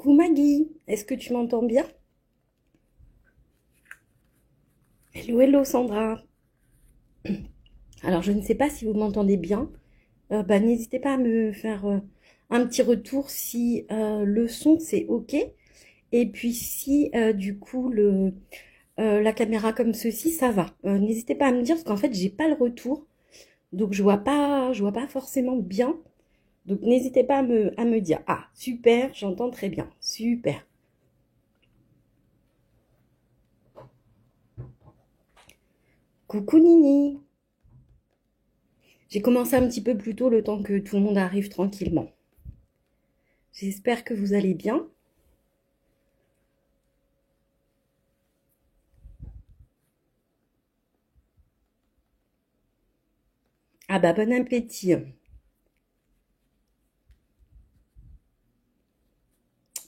Coucou Maggie, est-ce que tu m'entends bien? Hello, hello Sandra. Alors je ne sais pas si vous m'entendez bien. N'hésitez pas à me faire un petit retour si le son c'est ok. Et puis si du coup la caméra comme ceci, ça va. N'hésitez pas à me dire parce qu'en fait j'ai pas le retour. Donc je vois pas forcément bien. Donc n'hésitez pas à me dire. Ah, super, j'entends très bien. Super. Coucou Nini. J'ai commencé un petit peu plus tôt le temps que tout le monde arrive tranquillement. J'espère que vous allez bien. Ah bah bon appétit.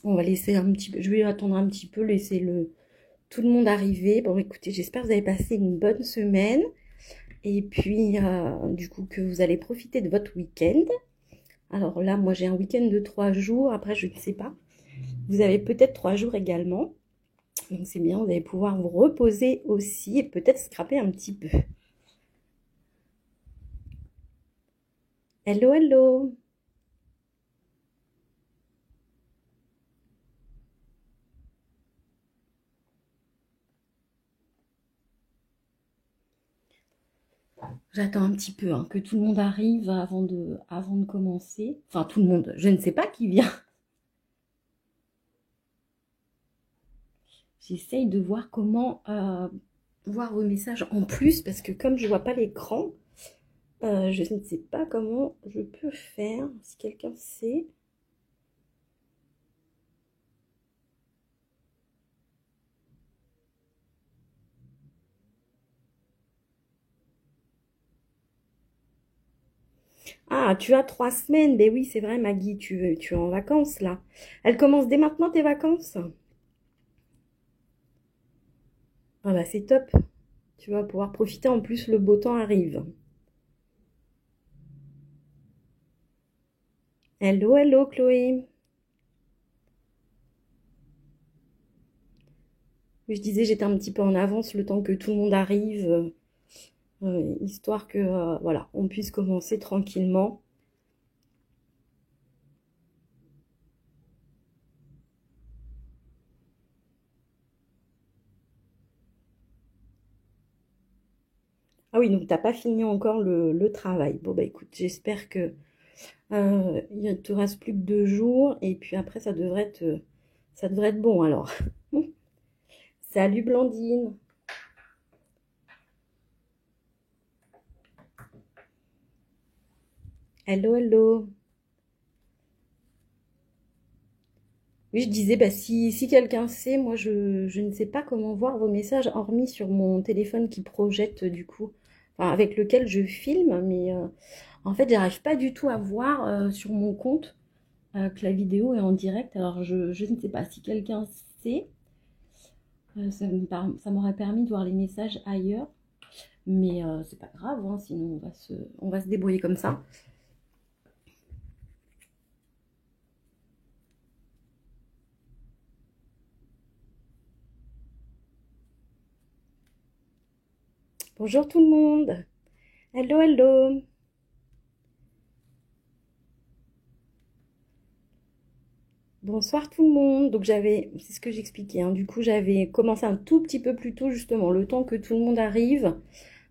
On va laisser un petit peu, je vais attendre un petit peu, laisser tout le monde arriver. Bon écoutez, j'espère que vous avez passé une bonne semaine et puis du coup que vous allez profiter de votre week-end. Alors là, moi j'ai un week-end de 3 jours, après je ne sais pas. Vous avez peut-être 3 jours également. Donc c'est bien, vous allez pouvoir vous reposer aussi et peut-être scraper un petit peu. Hello, hello. J'attends un petit peu hein, que tout le monde arrive avant de commencer. Enfin, tout le monde, je ne sais pas qui vient. J'essaye de voir comment voir vos messages en plus parce que comme je vois pas l'écran, je ne sais pas comment je peux faire. Si quelqu'un sait. Ah, tu as 3 semaines. Ben oui, c'est vrai, Maggie, tu es en vacances là. Elle commence dès maintenant tes vacances? Ah bah c'est top. Tu vas pouvoir profiter en plus, le beau temps arrive. Hello, hello, Chloé. Oui, je disais, j'étais un petit peu en avance le temps que tout le monde arrive, histoire que voilà, on puisse commencer tranquillement. Ah oui, donc t'as pas fini encore le travail. Bon bah écoute, j'espère que il te reste plus que 2 jours et puis après ça devrait être bon alors. Salut Blandine. Hello, hello. Oui, je disais, bah, si quelqu'un sait, moi je ne sais pas comment voir vos messages, hormis sur mon téléphone qui projette du coup, enfin, avec lequel je filme, mais en fait, j'arrive pas du tout à voir sur mon compte que la vidéo est en direct. Alors, je ne sais pas si quelqu'un sait, ça m'aurait permis de voir les messages ailleurs, mais c'est pas grave, hein, sinon on va se débrouiller comme ça. Bonjour tout le monde. Hello, hello. Bonsoir tout le monde. Donc c'est ce que j'expliquais, hein. Du coup, j'avais commencé un tout petit peu plus tôt justement, le temps que tout le monde arrive.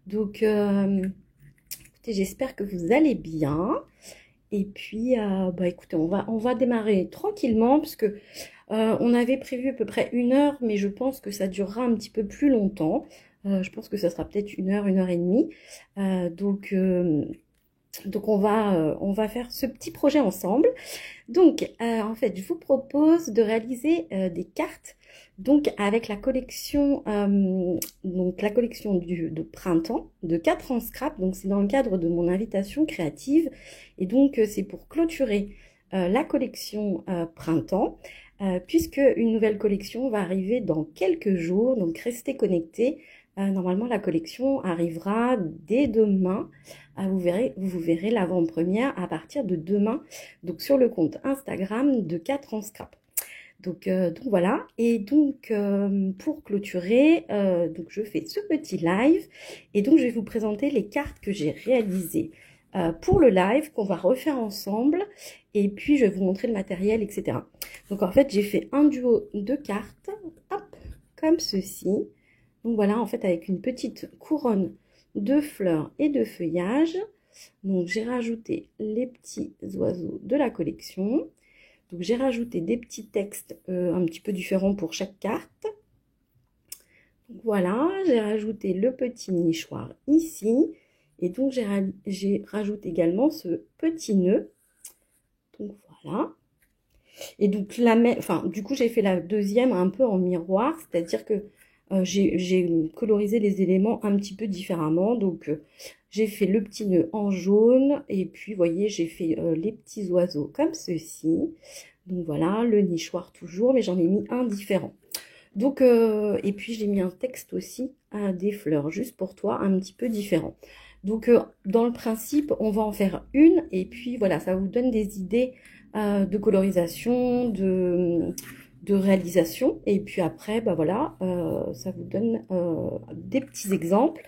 Donc, écoutez, j'espère que vous allez bien. Et puis, bah écoutez, on va démarrer tranquillement parce que on avait prévu à peu près 1 heure, mais je pense que ça durera un petit peu plus longtemps. Je pense que ça sera peut-être 1 heure, 1 heure et demie. Donc on va faire ce petit projet ensemble. Donc, en fait, je vous propose de réaliser des cartes donc avec la collection de printemps de 4 en scrap. Donc, c'est dans le cadre de mon invitation créative. Et donc, c'est pour clôturer la collection printemps, puisque une nouvelle collection va arriver dans quelques jours. Donc, restez connectés. Normalement, la collection arrivera dès demain. Vous verrez l'avant-première à partir de demain, donc sur le compte Instagram de 4 en scrap. Donc voilà, et donc pour clôturer, donc je fais ce petit live, et donc je vais vous présenter les cartes que j'ai réalisées pour le live, qu'on va refaire ensemble, et puis je vais vous montrer le matériel, etc. Donc en fait, j'ai fait un duo de cartes, hop, comme ceci. Donc voilà, en fait, avec une petite couronne de fleurs et de feuillages. Donc j'ai rajouté les petits oiseaux de la collection. Donc j'ai rajouté des petits textes un petit peu différents pour chaque carte. Donc voilà, j'ai rajouté le petit nichoir ici. Et donc j'ai rajouté également ce petit nœud. Donc voilà. Et donc du coup j'ai fait la deuxième un peu en miroir, c'est-à-dire que j'ai colorisé les éléments un petit peu différemment. Donc j'ai fait le petit nœud en jaune et puis vous voyez j'ai fait les petits oiseaux comme ceci. Donc voilà, le nichoir toujours, mais j'en ai mis un différent. Donc, et puis j'ai mis un texte aussi à des fleurs, juste pour toi, un petit peu différent. Donc, dans le principe, on va en faire une, et puis voilà, ça vous donne des idées de colorisation, de réalisation, et puis après, bah voilà, ça vous donne des petits exemples.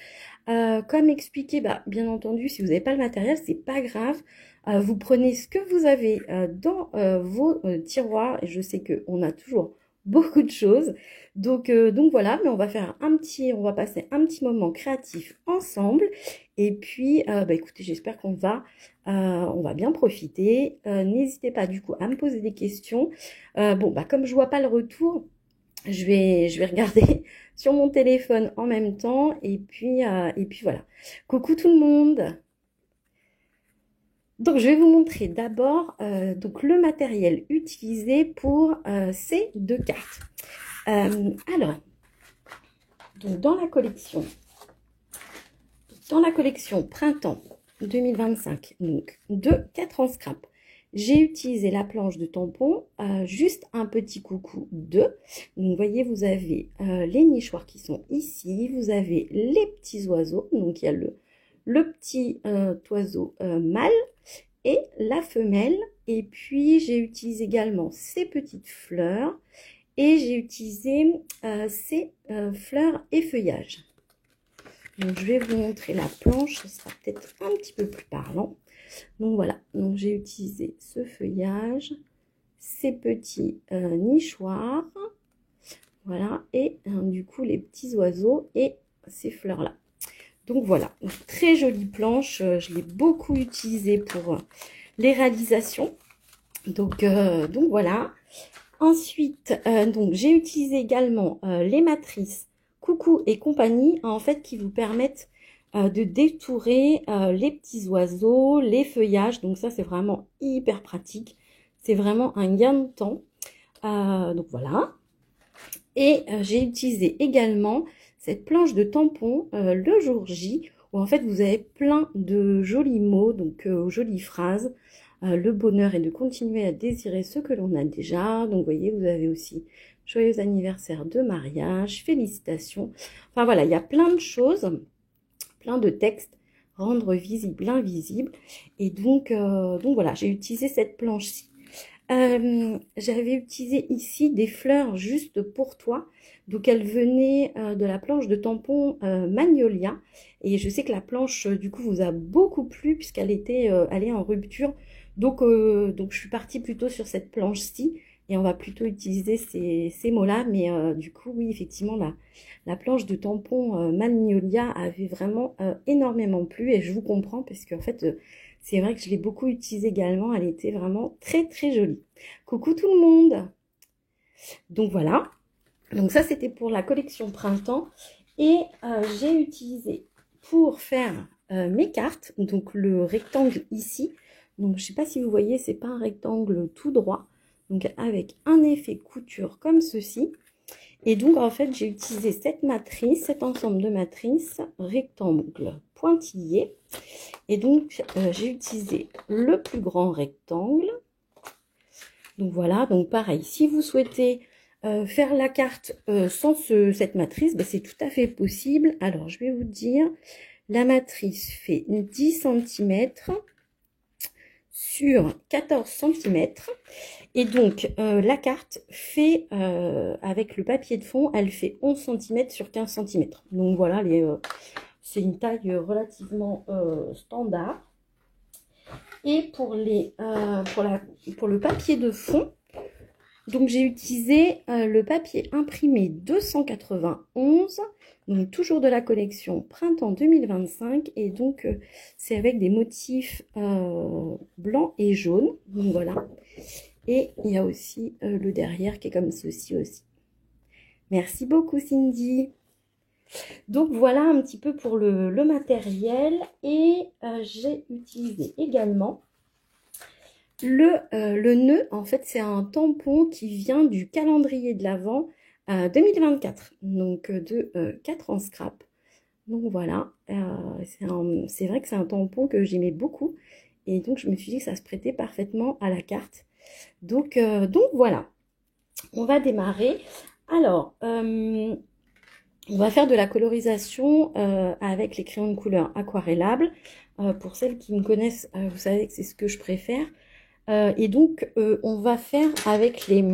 Comme expliqué, bah, bien entendu, si vous n'avez pas le matériel, c'est pas grave. Vous prenez ce que vous avez dans vos tiroirs, et je sais qu'on a toujours beaucoup de choses. Donc voilà, mais on va passer un petit moment créatif ensemble. Et puis, bah, écoutez, j'espère on va bien profiter. N'hésitez pas du coup à me poser des questions. Bon, bah comme je vois pas le retour, je vais regarder sur mon téléphone en même temps. Et puis voilà. Coucou tout le monde. Donc, je vais vous montrer d'abord donc le matériel utilisé pour ces deux cartes. Alors, donc dans la collection Printemps 2025, donc de 4 en scrap, j'ai utilisé la planche de tampon, juste un petit coucou 2. Donc, vous voyez, vous avez les nichoirs qui sont ici, vous avez les petits oiseaux, donc il y a le petit oiseau mâle et la femelle, et puis j'ai utilisé également ces petites fleurs, et j'ai utilisé ces fleurs et feuillages. Donc je vais vous montrer la planche, ce sera peut-être un petit peu plus parlant. Donc voilà, donc j'ai utilisé ce feuillage, ces petits nichoirs, voilà, et du coup les petits oiseaux et ces fleurs là. Donc voilà, une très jolie planche, je l'ai beaucoup utilisée pour les réalisations. Donc voilà. Ensuite, donc j'ai utilisé également les matrices Coucou et compagnie, en fait, qui vous permettent de détourer les petits oiseaux, les feuillages. Donc ça, c'est vraiment hyper pratique. C'est vraiment un gain de temps. Donc voilà. Et j'ai utilisé également cette planche de tampon le jour J, où en fait vous avez plein de jolis mots, donc jolies phrases. Le bonheur est de continuer à désirer ce que l'on a déjà. Donc vous voyez, vous avez aussi joyeux anniversaire de mariage, félicitations. Enfin voilà, il y a plein de choses, plein de textes, rendre visible l'invisible. Et donc voilà, j'ai utilisé cette planche-ci. J'avais utilisé ici des fleurs juste pour toi. Donc elles venaient de la planche de tampon Magnolia. Et je sais que la planche du coup vous a beaucoup plu puisqu'elle était elle est en rupture. Donc je suis partie plutôt sur cette planche-ci. Et on va plutôt utiliser ces mots-là. Mais du coup, oui, effectivement, la planche de tampon Magnolia avait vraiment énormément plu. Et je vous comprends parce qu'en fait... c'est vrai que je l'ai beaucoup utilisée également. Elle était vraiment très très jolie. Coucou tout le monde. Donc voilà. Donc ça c'était pour la collection printemps. Et j'ai utilisé pour faire mes cartes. Donc le rectangle ici. Donc je ne sais pas si vous voyez, c'est pas un rectangle tout droit. Donc avec un effet couture comme ceci. Et donc en fait j'ai utilisé cette matrice, cet ensemble de matrices rectangle pointillé. Et donc j'ai utilisé le plus grand rectangle. Donc voilà, donc pareil, si vous souhaitez faire la carte sans cette matrice, ben, c'est tout à fait possible. Alors je vais vous dire, la matrice fait 10 cm sur 14 cm. Et donc, la carte fait, avec le papier de fond, elle fait 11 cm sur 15 cm. Donc voilà, c'est une taille relativement standard. Et pour le papier de fond, donc j'ai utilisé le papier imprimé 291, donc toujours de la collection Printemps 2025. Et donc c'est avec des motifs blancs et jaunes. Donc voilà. Et il y a aussi le derrière qui est comme ceci aussi. Merci beaucoup Cindy. Donc voilà un petit peu pour le matériel. Et j'ai utilisé également le nœud. En fait, c'est un tampon qui vient du calendrier de l'Avent 2024. Donc de 4 en scrap. Donc voilà, c'est vrai que c'est un tampon que j'aimais beaucoup. Et donc je me suis dit que ça se prêtait parfaitement à la carte. Donc voilà, on va démarrer. Alors, on va faire de la colorisation avec les crayons de couleur aquarellables. Pour celles qui me connaissent, vous savez que c'est ce que je préfère. Et donc, on va faire avec les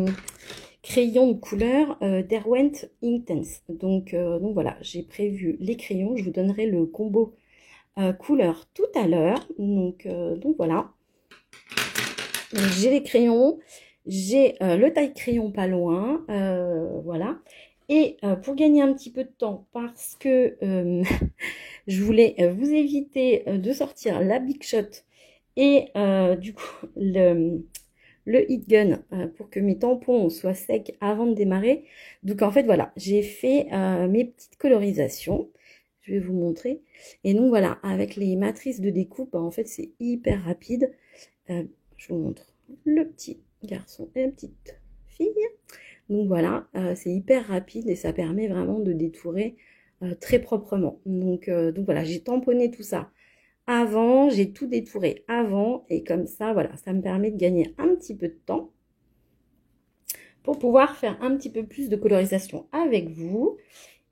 crayons de couleur Derwent Inktense. Donc voilà, j'ai prévu les crayons. Je vous donnerai le combo couleur tout à l'heure. Donc voilà. J'ai les crayons, j'ai le taille-crayon pas loin, voilà. Et pour gagner un petit peu de temps, parce que je voulais vous éviter de sortir la Big Shot et du coup le heat gun pour que mes tampons soient secs avant de démarrer. Donc en fait voilà, j'ai fait mes petites colorisations. Je vais vous montrer. Et donc voilà, avec les matrices de découpe, en fait c'est hyper rapide. Je vous montre le petit garçon et la petite fille. Donc voilà, c'est hyper rapide et ça permet vraiment de détourer très proprement. Donc voilà, j'ai tamponné tout ça avant, j'ai tout détouré avant et comme ça, voilà, ça me permet de gagner un petit peu de temps pour pouvoir faire un petit peu plus de colorisation avec vous.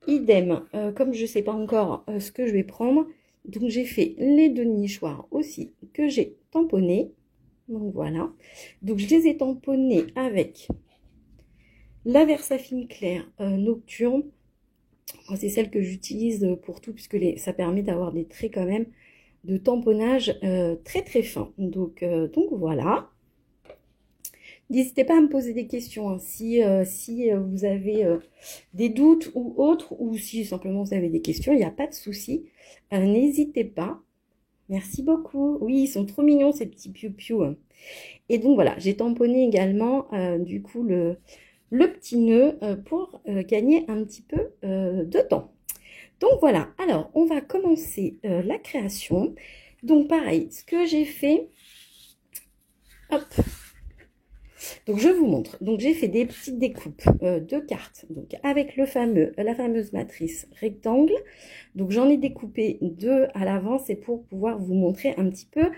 Idem, comme je ne sais pas encore ce que je vais prendre, donc j'ai fait les deux nichoirs aussi que j'ai tamponnés. Donc voilà, donc je les ai tamponnés avec la Versafine Clair Nocturne. C'est celle que j'utilise pour tout puisque ça permet d'avoir des traits quand même de tamponnage très très fin. Donc voilà. N'hésitez pas à me poser des questions hein, si vous avez des doutes ou autres, ou si simplement vous avez des questions, il n'y a pas de souci. N'hésitez pas. Merci beaucoup. Oui, ils sont trop mignons ces petits piou-piou. Et donc voilà, j'ai tamponné également du coup le petit nœud pour gagner un petit peu de temps. Donc voilà, alors on va commencer la création. Donc pareil, ce que j'ai fait, hop, donc je vous montre. Donc j'ai fait des petites découpes de cartes, donc avec la fameuse matrice rectangle. Donc j'en ai découpé 2 à l'avance, c'est pour pouvoir vous montrer un petit peu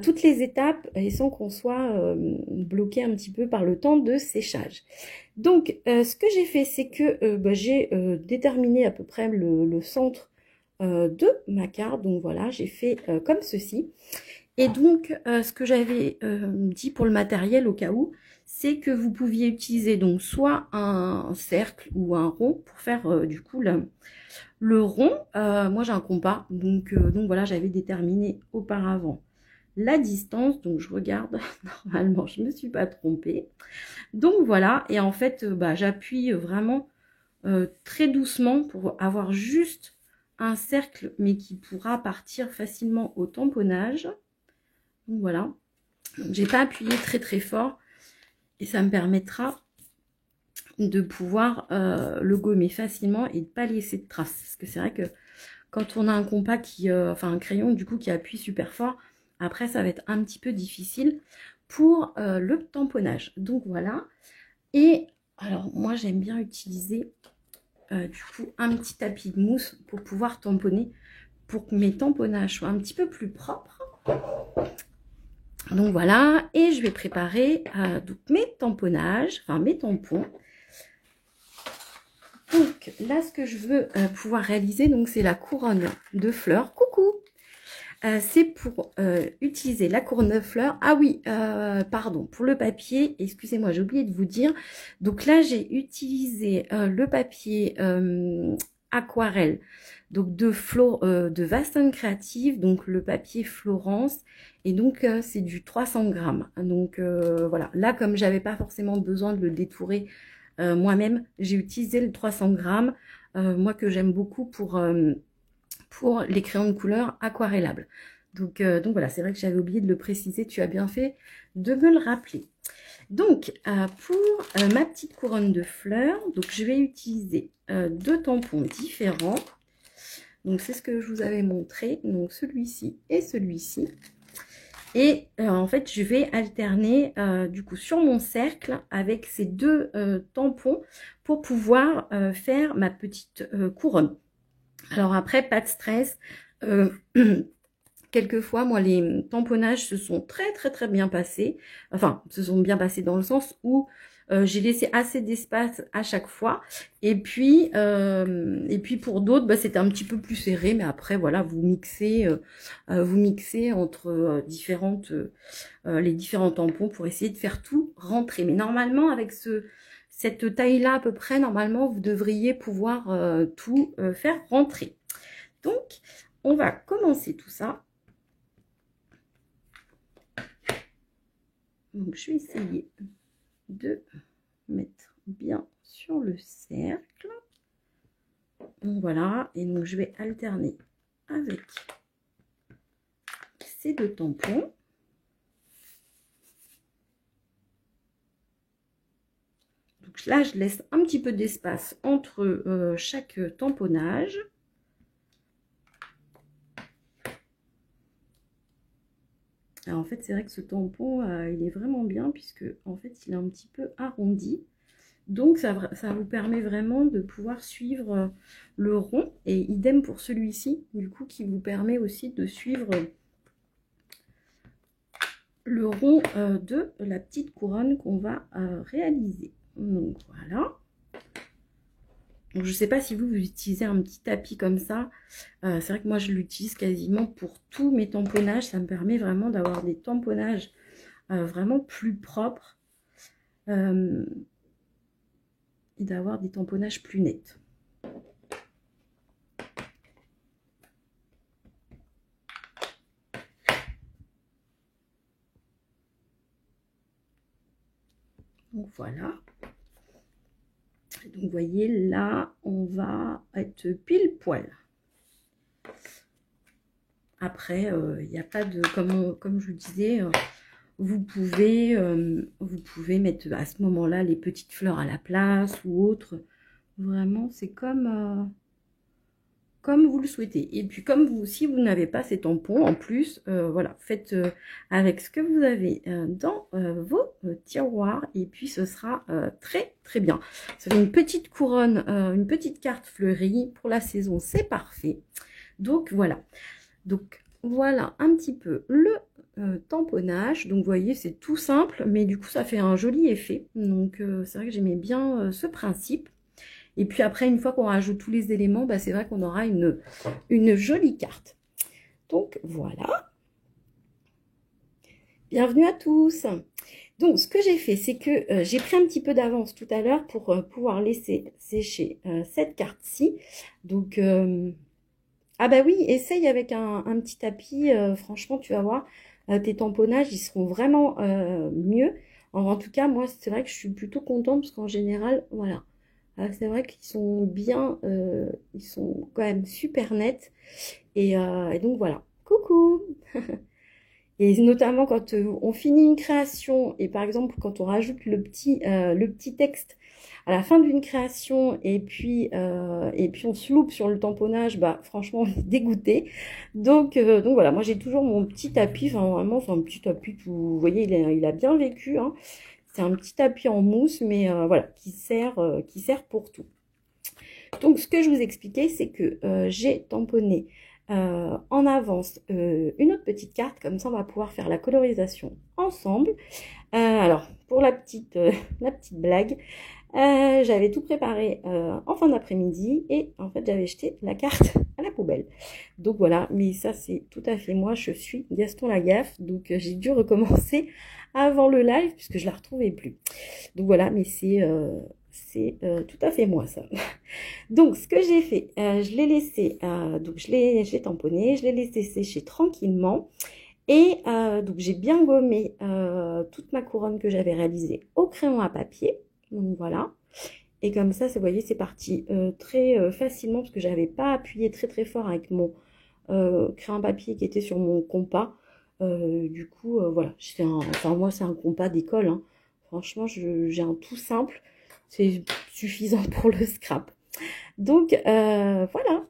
toutes les étapes et sans qu'on soit bloqué un petit peu par le temps de séchage. Donc ce que j'ai fait, c'est que j'ai déterminé à peu près le centre de ma carte. Donc voilà, j'ai fait comme ceci. Et donc ce que j'avais dit pour le matériel au cas où, c'est que vous pouviez utiliser donc soit un cercle ou un rond pour faire du coup le rond. Moi j'ai un compas, donc voilà, j'avais déterminé auparavant la distance, donc je regarde, normalement je ne me suis pas trompée. Donc voilà, et en fait j'appuie vraiment très doucement pour avoir juste un cercle, mais qui pourra partir facilement au tamponnage. Donc voilà, j'ai pas appuyé très très fort et ça me permettra de pouvoir le gommer facilement et de pas laisser de traces. Parce que c'est vrai que quand on a un compas un crayon du coup qui appuie super fort, après ça va être un petit peu difficile pour le tamponnage. Donc voilà. Et alors moi j'aime bien utiliser du coup un petit tapis de mousse pour pouvoir tamponner, pour que mes tamponnages soient un petit peu plus propres. Donc voilà, et je vais préparer donc mes tamponnages, enfin mes tampons. Donc là, ce que je veux pouvoir réaliser, donc c'est la couronne de fleurs. Coucou! c'est pour utiliser la couronne de fleurs. Ah oui, pardon, pour le papier, excusez-moi, j'ai oublié de vous dire. Donc là, j'ai utilisé le papier aquarelle, donc de Vaston Creative, donc le papier Florence, et donc c'est du 300 grammes. Donc voilà, là, comme j'avais pas forcément besoin de le détourer moi-même, j'ai utilisé le 300 grammes, moi que j'aime beaucoup pour les crayons de couleur aquarellables. Donc voilà, c'est vrai que j'avais oublié de le préciser, tu as bien fait de me le rappeler. Donc, pour ma petite couronne de fleurs, donc je vais utiliser deux tampons différents. Donc, c'est ce que je vous avais montré, donc celui-ci et celui-ci. Et en fait, je vais alterner du coup sur mon cercle avec ces deux tampons pour pouvoir faire ma petite couronne. Alors après, pas de stress. Quelquefois, moi, les tamponnages se sont très bien passés. Enfin, se sont bien passés dans le sens où j'ai laissé assez d'espace à chaque fois. Et puis pour d'autres, bah, c'était un petit peu plus serré. Mais après, voilà, vous mixez entre les différents tampons pour essayer de faire tout rentrer. Mais normalement, avec cette taille-là à peu près, normalement, vous devriez pouvoir tout faire rentrer. Donc, on va commencer tout ça. Donc, je vais essayer de mettre bien sur le cercle. Donc, voilà. Et donc, je vais alterner avec ces deux tampons. Donc, là, je laisse un petit peu d'espace entre chaque tamponnage. Alors en fait, c'est vrai que ce tampon, il est vraiment bien puisque en fait, il est un petit peu arrondi. Donc, ça vous permet vraiment de pouvoir suivre le rond. Et idem pour celui-ci, du coup, qui vous permet aussi de suivre le rond de la petite couronne qu'on va réaliser. Donc, voilà. Donc, je ne sais pas si vous utilisez un petit tapis comme ça. C'est vrai que moi, je l'utilise quasiment pour tous mes tamponnages. Ça me permet vraiment d'avoir des tamponnages vraiment plus propres et d'avoir des tamponnages plus nets. Donc, voilà. Donc, vous voyez, là, on va être pile poil. Après, il n'y a pas de... Comme je vous disais, vous pouvez mettre à ce moment-là les petites fleurs à la place ou autre. Vraiment, c'est comme vous le souhaitez. Et puis, si vous n'avez pas ces tampons, en plus, voilà, faites avec ce que vous avez dans vos tiroirs. Et puis, ce sera très bien. Ça fait une petite couronne, une petite carte fleurie. Pour la saison, c'est parfait. Donc, voilà. Donc, voilà un petit peu le tamponnage. Donc, vous voyez, c'est tout simple. Mais du coup, ça fait un joli effet. Donc, c'est vrai que j'aimais bien ce principe. Et puis après, une fois qu'on rajoute tous les éléments, bah, c'est vrai qu'on aura une jolie carte. Donc, voilà. Bienvenue à tous. Donc, ce que j'ai fait, c'est que j'ai pris un petit peu d'avance tout à l'heure pour pouvoir laisser sécher cette carte-ci. Donc, ah bah oui, essaye avec un petit tapis. Franchement, tu vas voir, tes tamponnages, ils seront vraiment mieux. En tout cas, moi, c'est vrai que je suis plutôt contente parce qu'en général, voilà. C'est vrai qu'ils sont bien, ils sont quand même super nets. Et donc voilà, coucou. Et notamment quand on finit une création et par exemple quand on rajoute le petit texte à la fin d'une création et puis on se loupe sur le tamponnage, bah franchement on est dégoûté. Donc voilà, moi j'ai toujours mon petit tapis, enfin vraiment c'est un petit tapis, vous voyez il a bien vécu, hein. C'est un petit tapis en mousse, mais voilà, qui sert pour tout. Donc, ce que je vous expliquais, c'est que j'ai tamponné en avance une autre petite carte, comme ça on va pouvoir faire la colorisation ensemble. Alors, pour la petite blague, j'avais tout préparé en fin d'après-midi et en fait j'avais jeté la carte à la poubelle. Donc voilà, mais ça c'est tout à fait moi, je suis Gaston Lagaffe, donc j'ai dû recommencer avant le live puisque je la retrouvais plus. Donc voilà, mais c'est tout à fait moi ça. Donc ce que j'ai fait, je l'ai laissé, donc je l'ai tamponné, je l'ai laissé sécher tranquillement. Et donc j'ai bien gommé toute ma couronne que j'avais réalisée au crayon à papier. Donc voilà. Et comme ça, vous voyez, c'est parti très facilement parce que j'avais pas appuyé très très fort avec mon crayon à papier qui était sur mon compas. Du coup, voilà. Enfin moi, c'est un compas d'école, hein. Franchement, j'ai un tout simple. C'est suffisant pour le scrap. Donc voilà.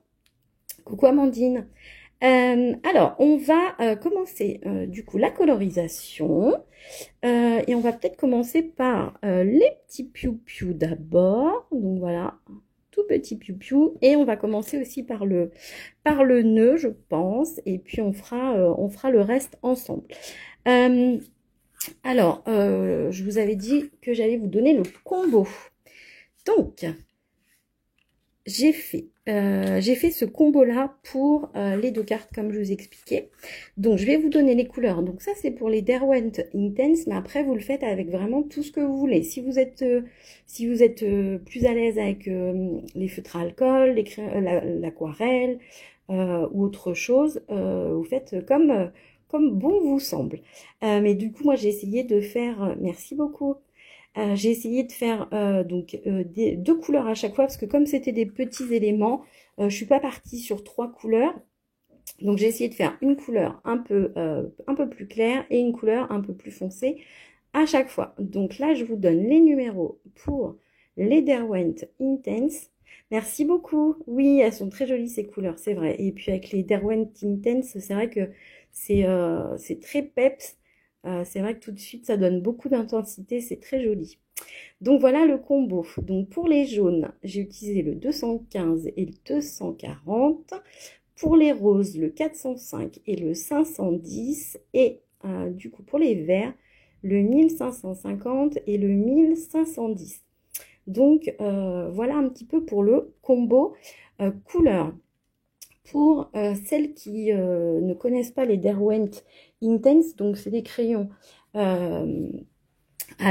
Coucou Amandine. Alors, on va commencer du coup la colorisation. Et on va peut-être commencer par les petits piou-piou d'abord. Donc voilà, tout petit piou-piou. Et on va commencer aussi par le nœud, je pense. Et puis on fera le reste ensemble. Alors, je vous avais dit que j'allais vous donner le combo. Donc, j'ai fait ce combo-là pour les deux cartes, comme je vous expliquais. Donc, je vais vous donner les couleurs. Donc, ça, c'est pour les Derwent Intense, mais après, vous le faites avec vraiment tout ce que vous voulez. Si vous êtes plus à l'aise avec les feutres à alcool, l'aquarelle ou autre chose, vous faites comme bon vous semble. Mais du coup, moi, j'ai essayé de faire... merci beaucoup. J'ai essayé de faire deux couleurs à chaque fois parce que comme c'était des petits éléments, je suis pas partie sur 3 couleurs. Donc j'ai essayé de faire une couleur un peu plus claire et une couleur un peu plus foncée à chaque fois. Donc là, je vous donne les numéros pour les Derwent Intense. Merci beaucoup. Oui, elles sont très jolies ces couleurs, c'est vrai. Et puis avec les Derwent Intense, c'est vrai que c'est très peps. C'est vrai que tout de suite, ça donne beaucoup d'intensité, c'est très joli. Donc voilà le combo. Donc pour les jaunes, j'ai utilisé le 215 et le 240. Pour les roses, le 405 et le 510. Et du coup pour les verts, le 1550 et le 1510. Donc voilà un petit peu pour le combo couleur. Pour celles qui ne connaissent pas les Derwent Intense, donc c'est des crayons à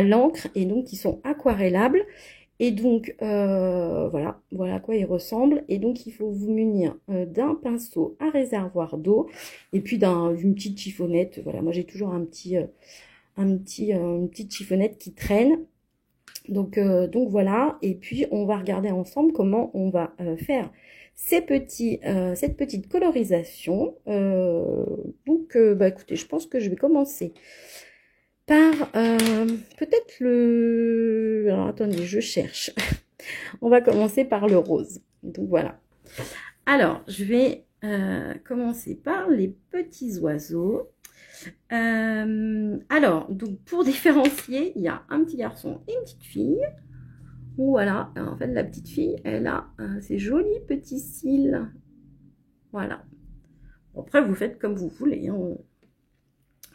l'encre et donc qui sont aquarellables. Et donc voilà à quoi ils ressemblent. Et donc il faut vous munir d'un pinceau à réservoir d'eau et puis d'une petite chiffonnette. Voilà, moi j'ai toujours une petite chiffonnette qui traîne. Donc voilà, et puis on va regarder ensemble comment on va faire cette petite colorisation. Donc bah écoutez, je pense que je vais commencer par peut-être le... Alors attendez, je cherche. On va commencer par le rose. Donc voilà. Alors, je vais commencer par les petits oiseaux. Alors, donc pour différencier, il y a un petit garçon et une petite fille. Voilà, en fait, la petite fille, elle a ses jolis petits cils. Voilà. Après, vous faites comme vous voulez, hein.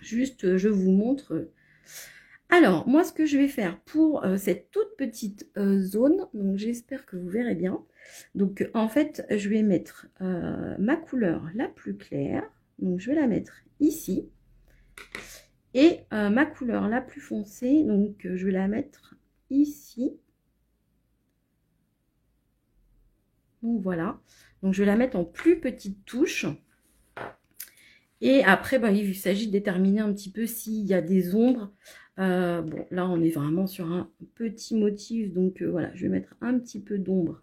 Juste, je vous montre. Alors, moi, ce que je vais faire pour cette toute petite zone, donc j'espère que vous verrez bien. Donc, en fait, je vais mettre ma couleur la plus claire. Donc, je vais la mettre ici. Et ma couleur la plus foncée, donc je vais la mettre ici. Donc voilà, donc je vais la mettre en plus petite touche. Et après, bah, il s'agit de déterminer un petit peu s'il y a des ombres. Bon, là, on est vraiment sur un petit motif. Donc voilà, je vais mettre un petit peu d'ombre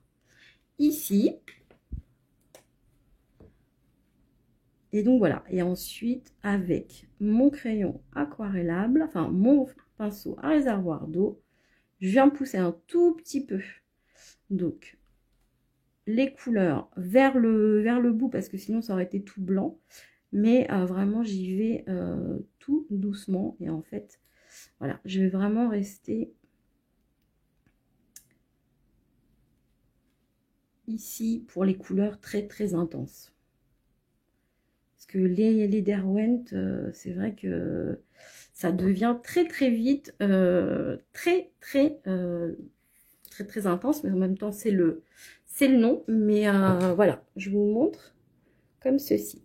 ici. Et donc voilà, et ensuite, avec mon crayon aquarellable, enfin mon pinceau à réservoir d'eau, je viens pousser un tout petit peu. Donc, les couleurs vers le bout parce que sinon ça aurait été tout blanc, mais vraiment j'y vais tout doucement et en fait voilà, je vais vraiment rester ici pour les couleurs très très intenses. que les Derwent, c'est vrai que ça devient très très vite, très intense, mais en même temps c'est le nom. Mais voilà, je vous montre comme ceci.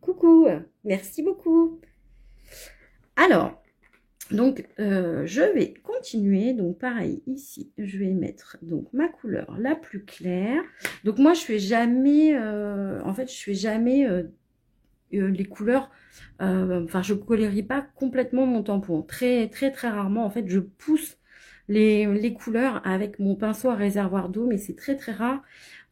Coucou, merci beaucoup. Alors, donc je vais continuer. Donc pareil, ici, je vais mettre donc ma couleur la plus claire. Donc moi, je fais jamais, en fait, je fais jamais les couleurs, enfin, je colorie pas complètement mon tampon. Très rarement, en fait, je pousse les couleurs avec mon pinceau à réservoir d'eau, mais c'est très rare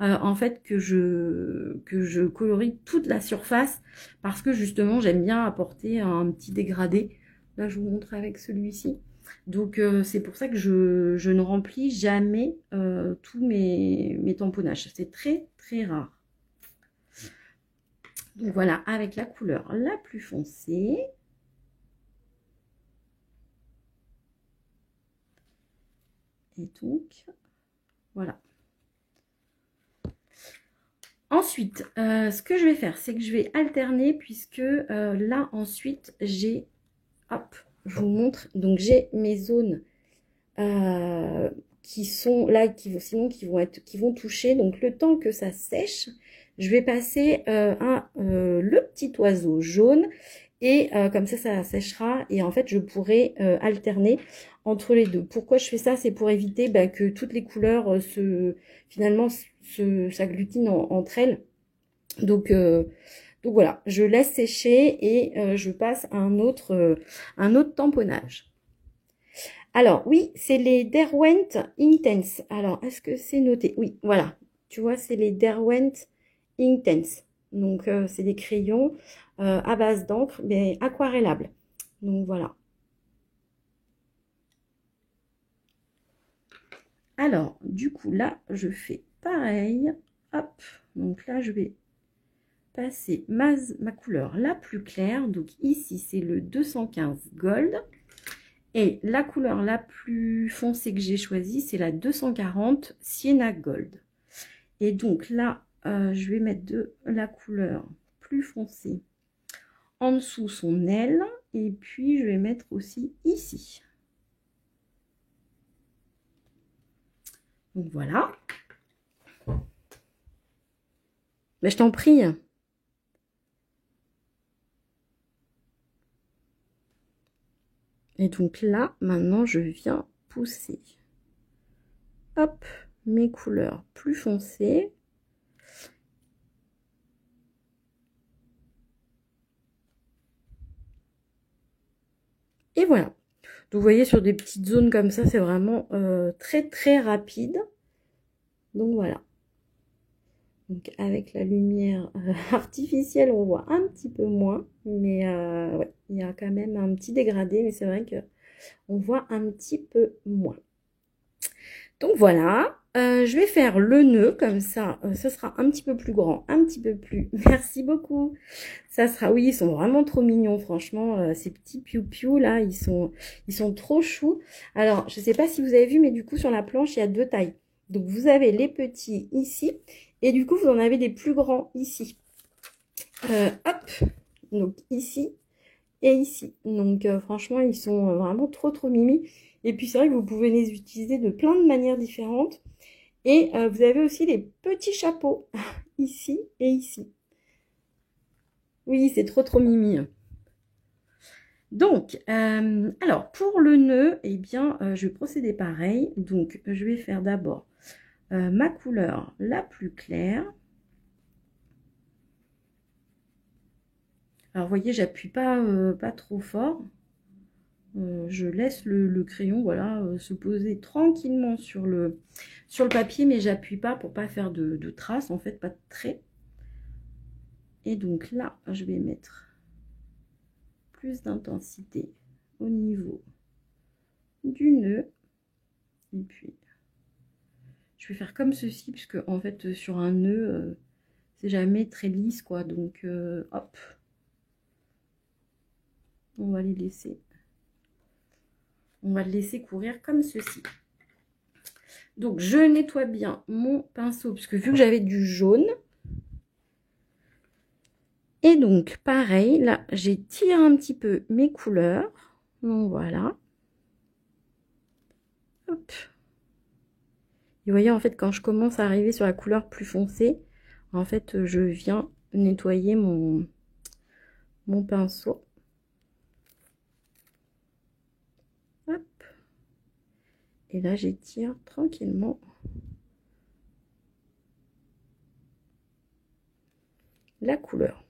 en fait que je colorie toute la surface, parce que justement j'aime bien apporter un petit dégradé. Là je vous montre avec celui-ci. Donc c'est pour ça que je ne remplis jamais tous mes tamponnages. C'est très rare. Donc voilà, avec la couleur la plus foncée. Et donc, voilà. Ensuite, ce que je vais faire, c'est que je vais alterner, puisque là, ensuite, j'ai... Hop, je vous montre. Donc, j'ai mes zones qui sont là, qui vont toucher. Donc, le temps que ça sèche, je vais passer le petit oiseau jaune. Et comme ça séchera. Et en fait, je pourrai alterner entre les deux. Pourquoi je fais ça? C'est pour éviter que toutes les couleurs finalement s'agglutinent entre elles. Donc voilà, je laisse sécher et je passe à un autre tamponnage. Alors oui, c'est les Derwent Intense. Alors, est-ce que c'est noté? Oui, voilà. Tu vois, c'est les Derwent Intense. Donc, c'est des crayons à base d'encre, mais aquarellables. Donc, voilà. Alors, du coup, là, je fais pareil. Hop. Donc là, je vais passer ma couleur la plus claire. Donc, ici, c'est le 215 Gold. Et la couleur la plus foncée que j'ai choisie, c'est la 240 Sienna Gold. Et donc là, je vais mettre de la couleur plus foncée en dessous son aile. Et puis, je vais mettre aussi ici. Donc voilà. Mais je t'en prie. Et donc là, maintenant, je viens pousser. Hop, mes couleurs plus foncées. Et voilà. Donc, vous voyez, sur des petites zones comme ça, c'est vraiment très rapide. Donc, voilà. Donc, avec la lumière artificielle, on voit un petit peu moins. Mais ouais, il y a quand même un petit dégradé. Mais c'est vrai que on voit un petit peu moins. Donc, voilà. Je vais faire le nœud comme ça. Ce sera un petit peu plus grand, un petit peu plus. Merci beaucoup. Ça sera, oui, ils sont vraiment trop mignons, franchement. Ces petits piou-piou là, ils sont trop choux. Alors, je sais pas si vous avez vu, mais du coup, sur la planche, il y a deux tailles. Donc, vous avez les petits ici. Et du coup, vous en avez des plus grands ici. Hop. Donc, ici et ici. Donc, franchement, ils sont vraiment trop mimi. Et puis, c'est vrai que vous pouvez les utiliser de plein de manières différentes. Et vous avez aussi les petits chapeaux, ici et ici. Oui, c'est trop mimi. Donc, alors, pour le nœud, eh bien, je vais procéder pareil. Donc, je vais faire d'abord ma couleur la plus claire. Alors, vous voyez, j'appuie pas trop fort. Je laisse le crayon, voilà, se poser tranquillement sur le papier, mais j'appuie pas pour pas faire de traces, en fait, pas de traits. Et donc là, je vais mettre plus d'intensité au niveau du nœud. Et puis, je vais faire comme ceci, puisque en fait, sur un nœud, c'est jamais très lisse, quoi. Donc, hop, on va les laisser. On va le laisser courir comme ceci. Donc, je nettoie bien mon pinceau, puisque vu que j'avais du jaune, Et donc, pareil, là, j'étire un petit peu mes couleurs. Donc, voilà. Hop. Et vous voyez, en fait, quand je commence à arriver sur la couleur plus foncée, en fait, je viens nettoyer mon pinceau. Hop. Et là, j'étire tranquillement la couleur.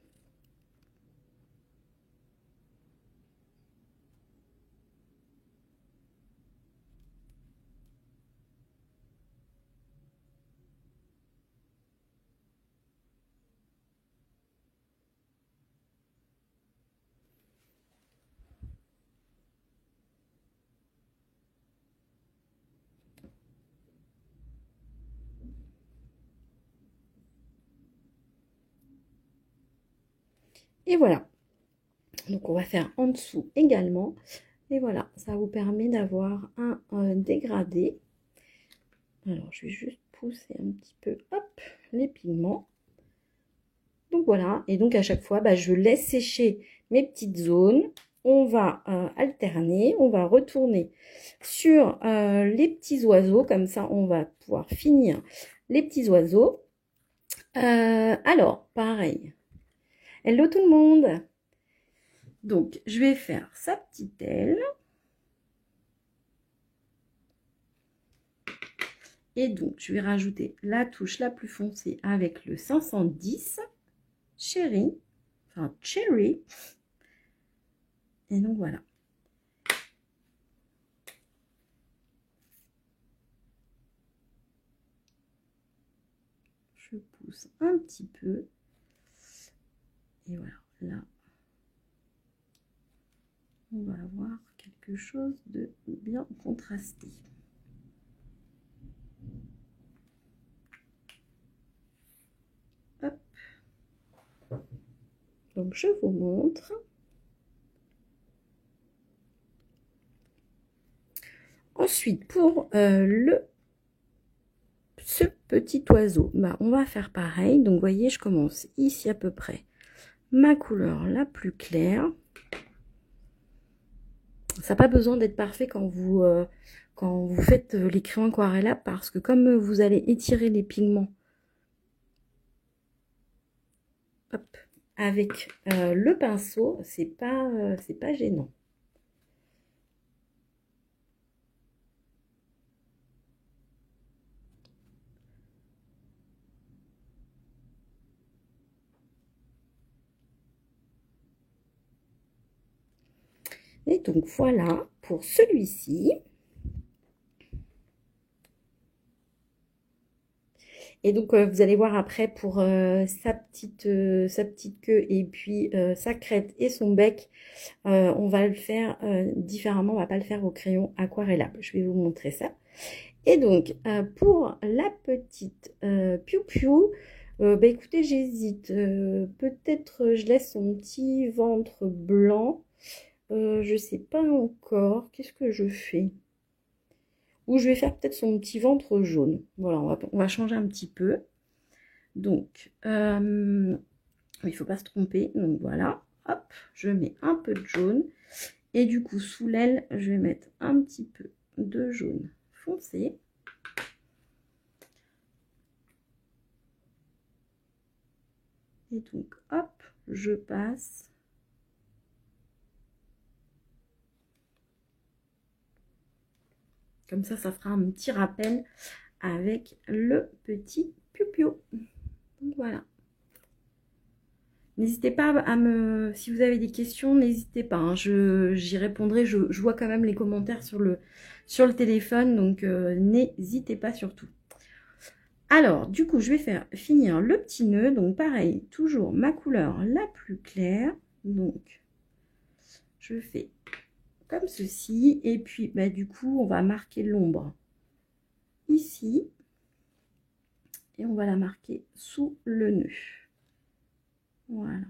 Et voilà. Donc, on va faire en dessous également. Et voilà, ça vous permet d'avoir un dégradé. Alors, je vais juste pousser un petit peu, hop, les pigments. Donc, voilà. Et donc, à chaque fois, je laisse sécher mes petites zones. On va alterner. On va retourner sur les petits oiseaux. Comme ça, on va pouvoir finir les petits oiseaux. Alors, pareil. Hello tout le monde! Donc, je vais faire sa petite aile. Et donc, je vais rajouter la touche la plus foncée avec le 510 Cherry. Enfin, Cherry. Et donc, voilà. Je pousse un petit peu. Et voilà, là, on va avoir quelque chose de bien contrasté. Hop. Donc, je vous montre. Ensuite, pour ce petit oiseau, on va faire pareil. Donc, vous voyez, je commence ici à peu près ma couleur la plus claire. Ça n'a pas besoin d'être parfait quand vous faites les crayons aquarella, parce que comme vous allez étirer les pigments, hop, avec le pinceau, c'est pas gênant. Et donc voilà pour celui-ci. Et donc vous allez voir après pour sa petite queue et puis sa crête et son bec, on va le faire différemment. On va pas le faire au crayon aquarellable. Je vais vous montrer ça. Et donc pour la petite Piou Piou, écoutez, j'hésite. Peut-être je laisse son petit ventre blanc. Je sais pas encore. Qu'est-ce que je fais? Ou je vais faire peut-être son petit ventre jaune. Voilà, on va changer un petit peu. Donc, il ne faut pas se tromper. Donc voilà, hop, je mets un peu de jaune. Et du coup, sous l'aile, je vais mettre un petit peu de jaune foncé. Et donc, hop, je passe. Comme ça fera un petit rappel avec le petit Piou-Piou. Donc voilà. N'hésitez pas à si vous avez des questions, n'hésitez pas, hein, j'y répondrai, je vois quand même les commentaires sur le téléphone, donc n'hésitez pas surtout. Alors, du coup, je vais finir le petit nœud, donc pareil, toujours ma couleur la plus claire, donc je fais comme ceci, et puis du coup, on va marquer l'ombre ici, et on va la marquer sous le nœud. Voilà.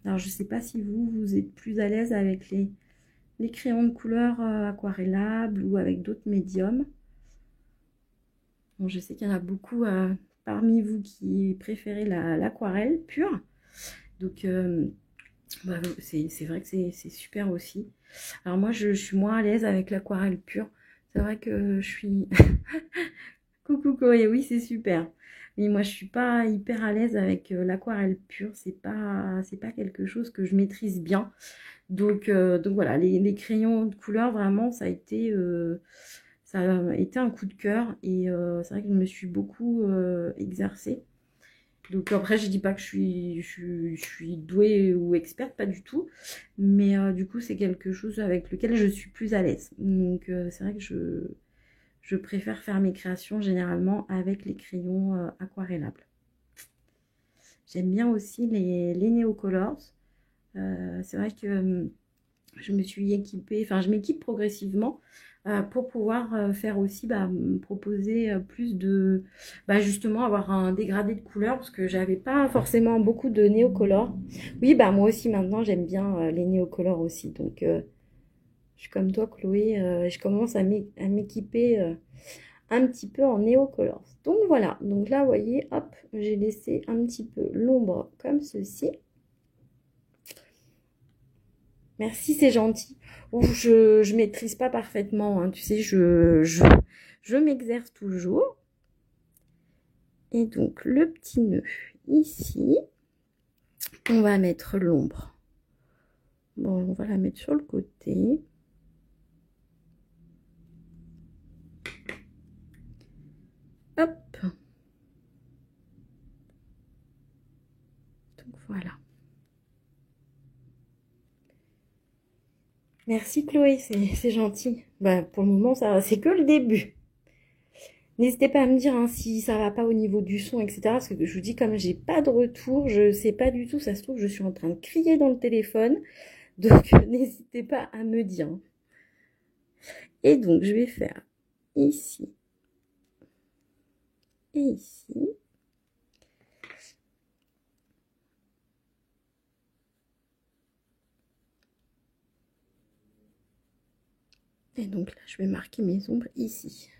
Alors, je ne sais pas si vous êtes plus à l'aise avec les crayons de couleur aquarellables ou avec d'autres médiums. Bon, je sais qu'il y en a beaucoup parmi vous qui préférez l'aquarelle pure. Donc, bah, c'est vrai que c'est super aussi. Alors moi, je suis moins à l'aise avec l'aquarelle pure. C'est vrai que je suis... Coucou Chloé, oui, c'est super. Mais moi, je suis pas hyper à l'aise avec l'aquarelle pure. C'est pas quelque chose que je maîtrise bien. Donc voilà, les crayons de couleur, vraiment, ça a été un coup de cœur. Et c'est vrai que je me suis beaucoup exercée. Donc après, je dis pas que je suis douée ou experte, pas du tout. Mais du coup, c'est quelque chose avec lequel je suis plus à l'aise. Donc c'est vrai que je préfère faire mes créations généralement avec les crayons aquarellables. J'aime bien aussi les Neocolors. C'est vrai que je me suis équipée, enfin je m'équipe progressivement pour pouvoir faire aussi, me proposer plus de, justement avoir un dégradé de couleurs parce que j'avais pas forcément beaucoup de néocolores. Oui, moi aussi maintenant j'aime bien les néocolores aussi. Donc je suis comme toi Chloé, je commence à m'équiper un petit peu en néocolores. Donc voilà, donc là vous voyez, hop, j'ai laissé un petit peu l'ombre comme ceci. Merci, c'est gentil. Ouf, je maîtrise pas parfaitement, hein. Tu sais, je m'exerce toujours. Et donc, le petit nœud ici, on va mettre l'ombre. Bon, on va la mettre sur le côté. Hop. Donc, voilà. Merci Chloé, c'est gentil. Pour le moment, ça c'est que le début. N'hésitez pas à me dire si ça va pas au niveau du son, etc. Parce que je vous dis, comme j'ai pas de retour, je sais pas du tout. Ça se trouve, je suis en train de crier dans le téléphone. Donc, n'hésitez pas à me dire. Et donc, je vais faire ici et ici. Et donc là, je vais marquer mes ombres ici.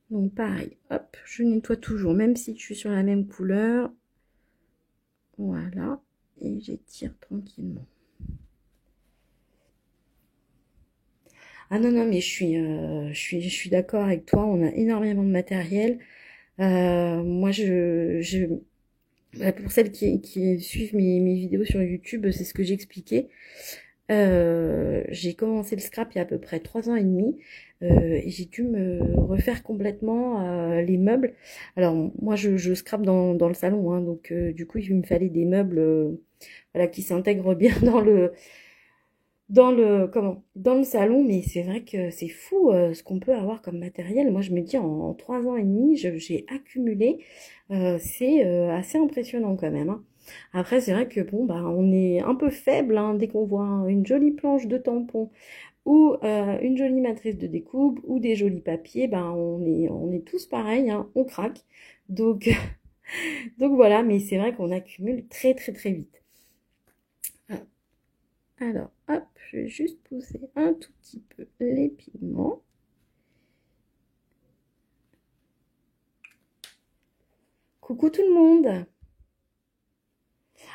Donc pareil, hop, je nettoie toujours, même si je suis sur la même couleur. Voilà, et j'étire tranquillement. Ah non, non, mais je suis d'accord avec toi, on a énormément de matériel. Moi, pour celles qui suivent mes vidéos sur YouTube, c'est ce que j'expliquais. J'ai commencé le scrap il y a à peu près 3 ans et demi et j'ai dû me refaire complètement les meubles. Alors moi je scrape dans le salon, hein, donc du coup il me fallait des meubles voilà, qui s'intègrent bien dans le salon, mais c'est vrai que c'est fou ce qu'on peut avoir comme matériel. Moi je me dis en 3 ans et demi j'ai accumulé, c'est assez impressionnant quand même, hein. Après, c'est vrai que bon, on est un peu faible, hein, dès qu'on voit une jolie planche de tampon ou une jolie matrice de découpe ou des jolis papiers, on est tous pareils, hein, on craque. Donc, donc voilà, mais c'est vrai qu'on accumule très très très vite. Alors, hop, je vais juste pousser un tout petit peu les pigments. Coucou tout le monde!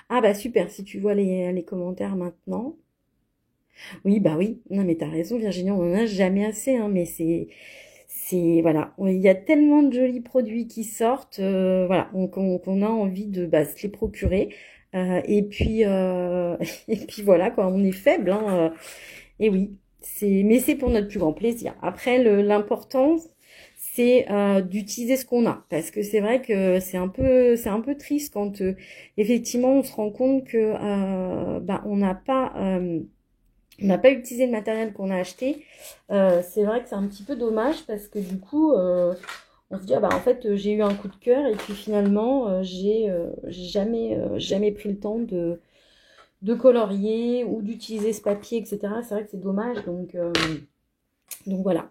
Ah super, si tu vois les commentaires maintenant. Oui, oui. Non, mais t'as raison, Virginie, on en a jamais assez, hein, mais voilà. Il y a tellement de jolis produits qui sortent, voilà, qu'on a envie de se les procurer. Et puis, et puis voilà, quoi, on est faible, hein, et oui, mais c'est pour notre plus grand plaisir. Après, l'important, c'est d'utiliser ce qu'on a, parce que c'est vrai que c'est un peu triste quand effectivement on se rend compte que on n'a pas utilisé le matériel qu'on a acheté. C'est vrai que c'est un petit peu dommage parce que du coup, on se dit, en fait, j'ai eu un coup de cœur et puis finalement, j'ai jamais pris le temps de colorier ou d'utiliser ce papier, etc. C'est vrai que c'est dommage. Donc voilà.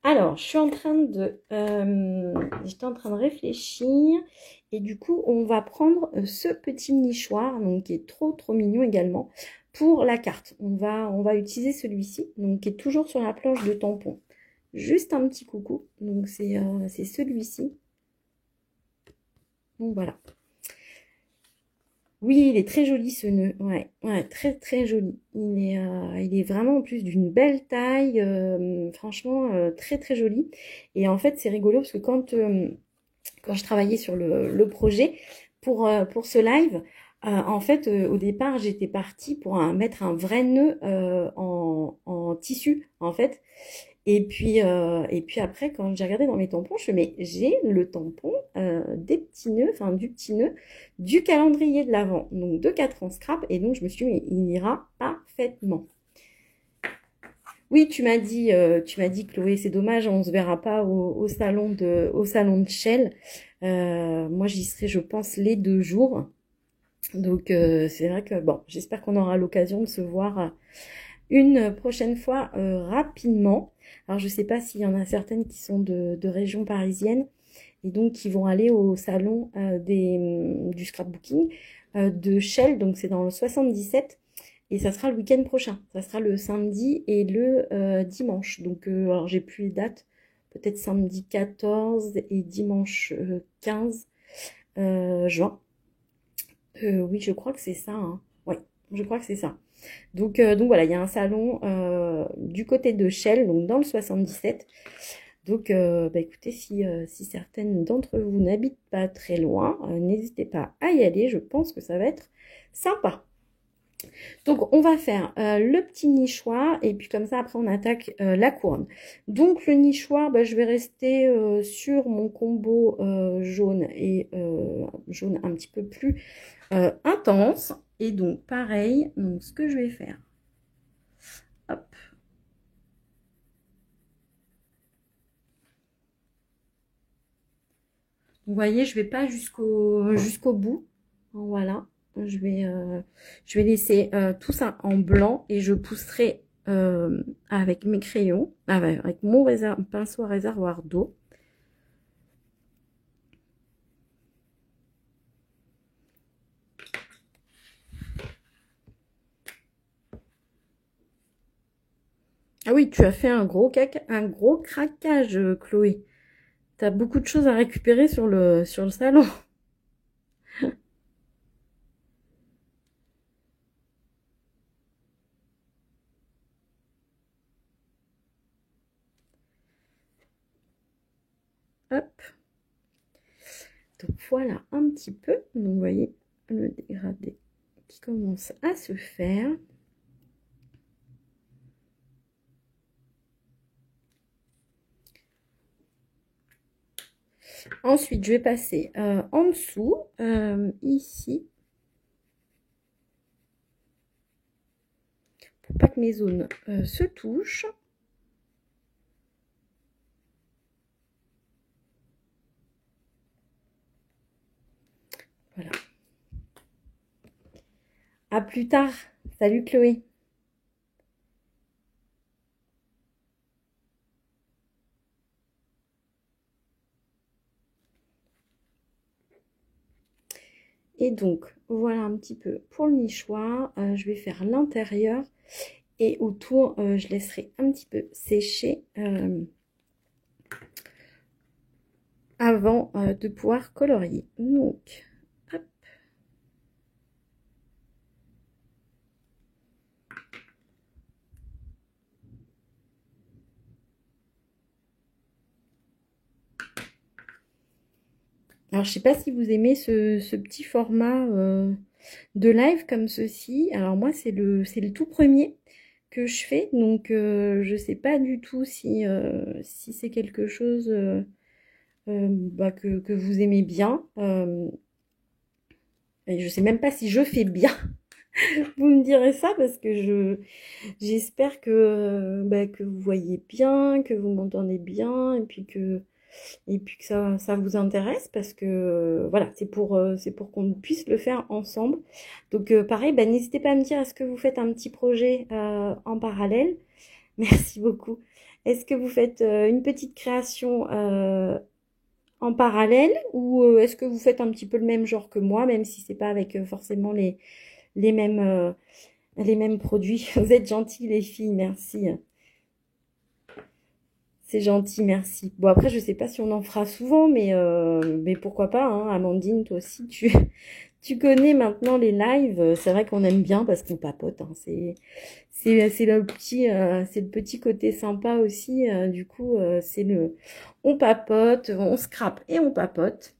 Alors, j'étais en train de réfléchir et du coup, on va prendre ce petit nichoir, donc qui est trop trop mignon également, pour la carte. On va utiliser celui-ci, donc qui est toujours sur la planche de tampon. Juste un petit coucou, donc c'est celui-ci. Donc voilà. Oui, il est très joli ce nœud, ouais, ouais, très très joli. Il est vraiment en plus d'une belle taille, franchement très très joli. Et en fait, c'est rigolo parce que quand je travaillais sur le projet pour ce live, en fait, au départ, j'étais partie pour mettre un vrai nœud en tissu, en fait. Et puis après, quand j'ai regardé dans mes tampons, je fais, mais j'ai le tampon des petits nœuds, enfin du petit nœud, du calendrier de l'Avent, donc de 4 ans scrap, et donc je me suis dit, mais il ira parfaitement. Oui, tu m'as dit, Chloé, c'est dommage, on se verra pas au salon de Shell. Moi, j'y serai, je pense, les 2 jours. Donc, c'est vrai que, bon, j'espère qu'on aura l'occasion de se voir une prochaine fois rapidement. Alors, je sais pas s'il y en a certaines qui sont de région parisienne et donc qui vont aller au salon du scrapbooking de Shell. Donc, c'est dans le 77. Et ça sera le week-end prochain. Ça sera le samedi et le dimanche. Donc, alors j'ai plus les dates. Peut-être samedi 14 et dimanche 15 juin. Oui, je crois que c'est ça. Hein. Oui, je crois que c'est ça. Donc voilà, il y a un salon du côté de Shell, donc dans le 77. Donc, bah écoutez, si certaines d'entre vous n'habitent pas très loin, n'hésitez pas à y aller. Je pense que ça va être sympa. Donc, on va faire le petit nichoir et puis comme ça, après, on attaque la couronne. Donc, le nichoir, bah, je vais rester sur mon combo jaune et jaune un petit peu plus intense. Et donc, pareil, donc, ce que je vais faire, hop. Vous voyez, je vais pas jusqu'au bout. Voilà. Je vais laisser tout ça en blanc et je pousserai avec mes crayons, avec mon pinceau à réservoir d'eau. Ah oui, tu as fait un gros craquage, Chloé. Tu as beaucoup de choses à récupérer sur le salon. Hop. Donc voilà un petit peu. Donc vous voyez le dégradé qui commence à se faire. Ensuite, je vais passer en dessous, ici, pour pas que mes zones se touchent. Voilà. À plus tard. Salut Chloé. Et donc, voilà un petit peu pour le nichoir. Je vais faire l'intérieur. Et autour, je laisserai un petit peu sécher avant de pouvoir colorier. Donc, hop. Alors, je sais pas si vous aimez ce petit format de live comme ceci. Alors, moi, c'est le tout premier que je fais. Donc, je sais pas du tout si c'est quelque chose bah, que vous aimez bien. Et je sais même pas si je fais bien. Vous me direz ça parce que j'espère bah, que vous voyez bien, que vous m'entendez bien et puis que ça vous intéresse parce que voilà, c'est pour qu'on puisse le faire ensemble. Donc pareil, bah, n'hésitez pas à me dire est-ce que vous faites un petit projet en parallèle. Merci beaucoup. Est-ce que vous faites une petite création en parallèle ou est-ce que vous faites un petit peu le même genre que moi, même si c'est pas avec forcément les mêmes, les mêmes produits? Vous êtes gentils les filles, merci. C'est gentil, merci. Bon, après, je sais pas si on en fera souvent, mais pourquoi pas, hein. Amandine, toi aussi, tu connais maintenant les lives. C'est vrai qu'on aime bien parce qu'on papote, hein. C'est le petit côté sympa aussi. Du coup, on papote, on scrape et on papote.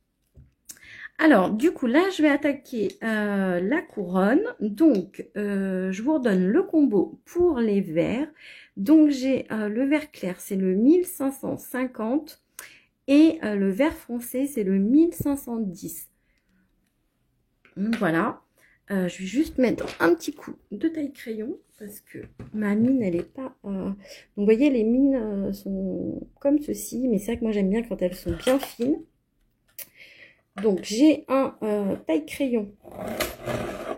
Alors, du coup, là, je vais attaquer la couronne. Donc, je vous redonne le combo pour les verts. Donc, j'ai le vert clair, c'est le 1550. Et le vert foncé, c'est le 1510. Donc, voilà. Je vais juste mettre un petit coup de taille crayon parce que ma mine, elle est pas... Donc, vous voyez, les mines sont comme ceci. Mais c'est vrai que moi, j'aime bien quand elles sont bien fines. Donc, j'ai un taille crayon,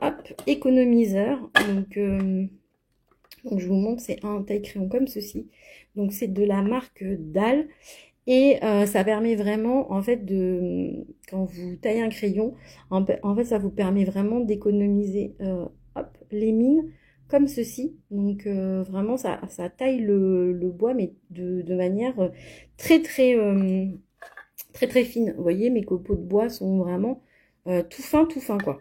hop, économiseur. Donc, je vous montre, c'est un taille crayon comme ceci. Donc, c'est de la marque Dahl. Et ça permet vraiment, en fait, quand vous taillez un crayon, en fait, ça vous permet vraiment d'économiser hop, les mines comme ceci. Donc, vraiment, ça taille le bois, mais de manière très, très, très, très fine. Vous voyez, mes copeaux de bois sont vraiment tout fin, quoi.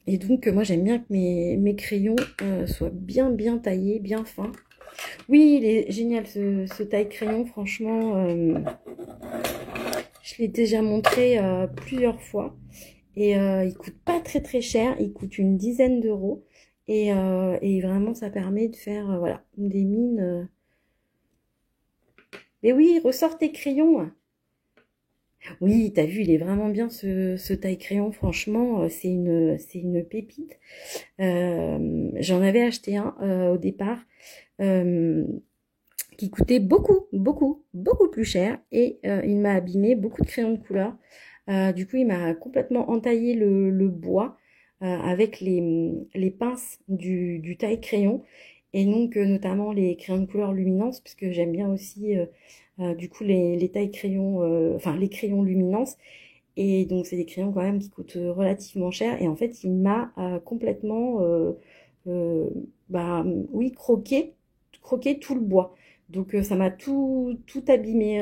Et donc, moi, j'aime bien que mes crayons soient bien, bien taillés, bien fins. Oui, il est génial ce taille-crayon, franchement. Je l'ai déjà montré plusieurs fois. Et il coûte pas très très cher, il coûte une dizaine d'euros. Et vraiment, ça permet de faire voilà, des mines. Mais oui, ressort tes crayons. Oui, t'as vu, il est vraiment bien ce taille-crayon, franchement, c'est une pépite. J'en avais acheté un au départ. Euh, qui coûtait beaucoup plus cher et il m'a abîmé beaucoup de crayons de couleur. Du coup, il m'a complètement entaillé le bois avec les pinces du taille-crayon et donc notamment les crayons de couleur luminance puisque j'aime bien aussi du coup les taille-crayons, enfin les crayons luminance. Et donc, c'est des crayons quand même qui coûtent relativement cher. Et en fait, il m'a complètement, euh, bah, oui, croqué tout le bois. Donc, ça m'a tout abîmé,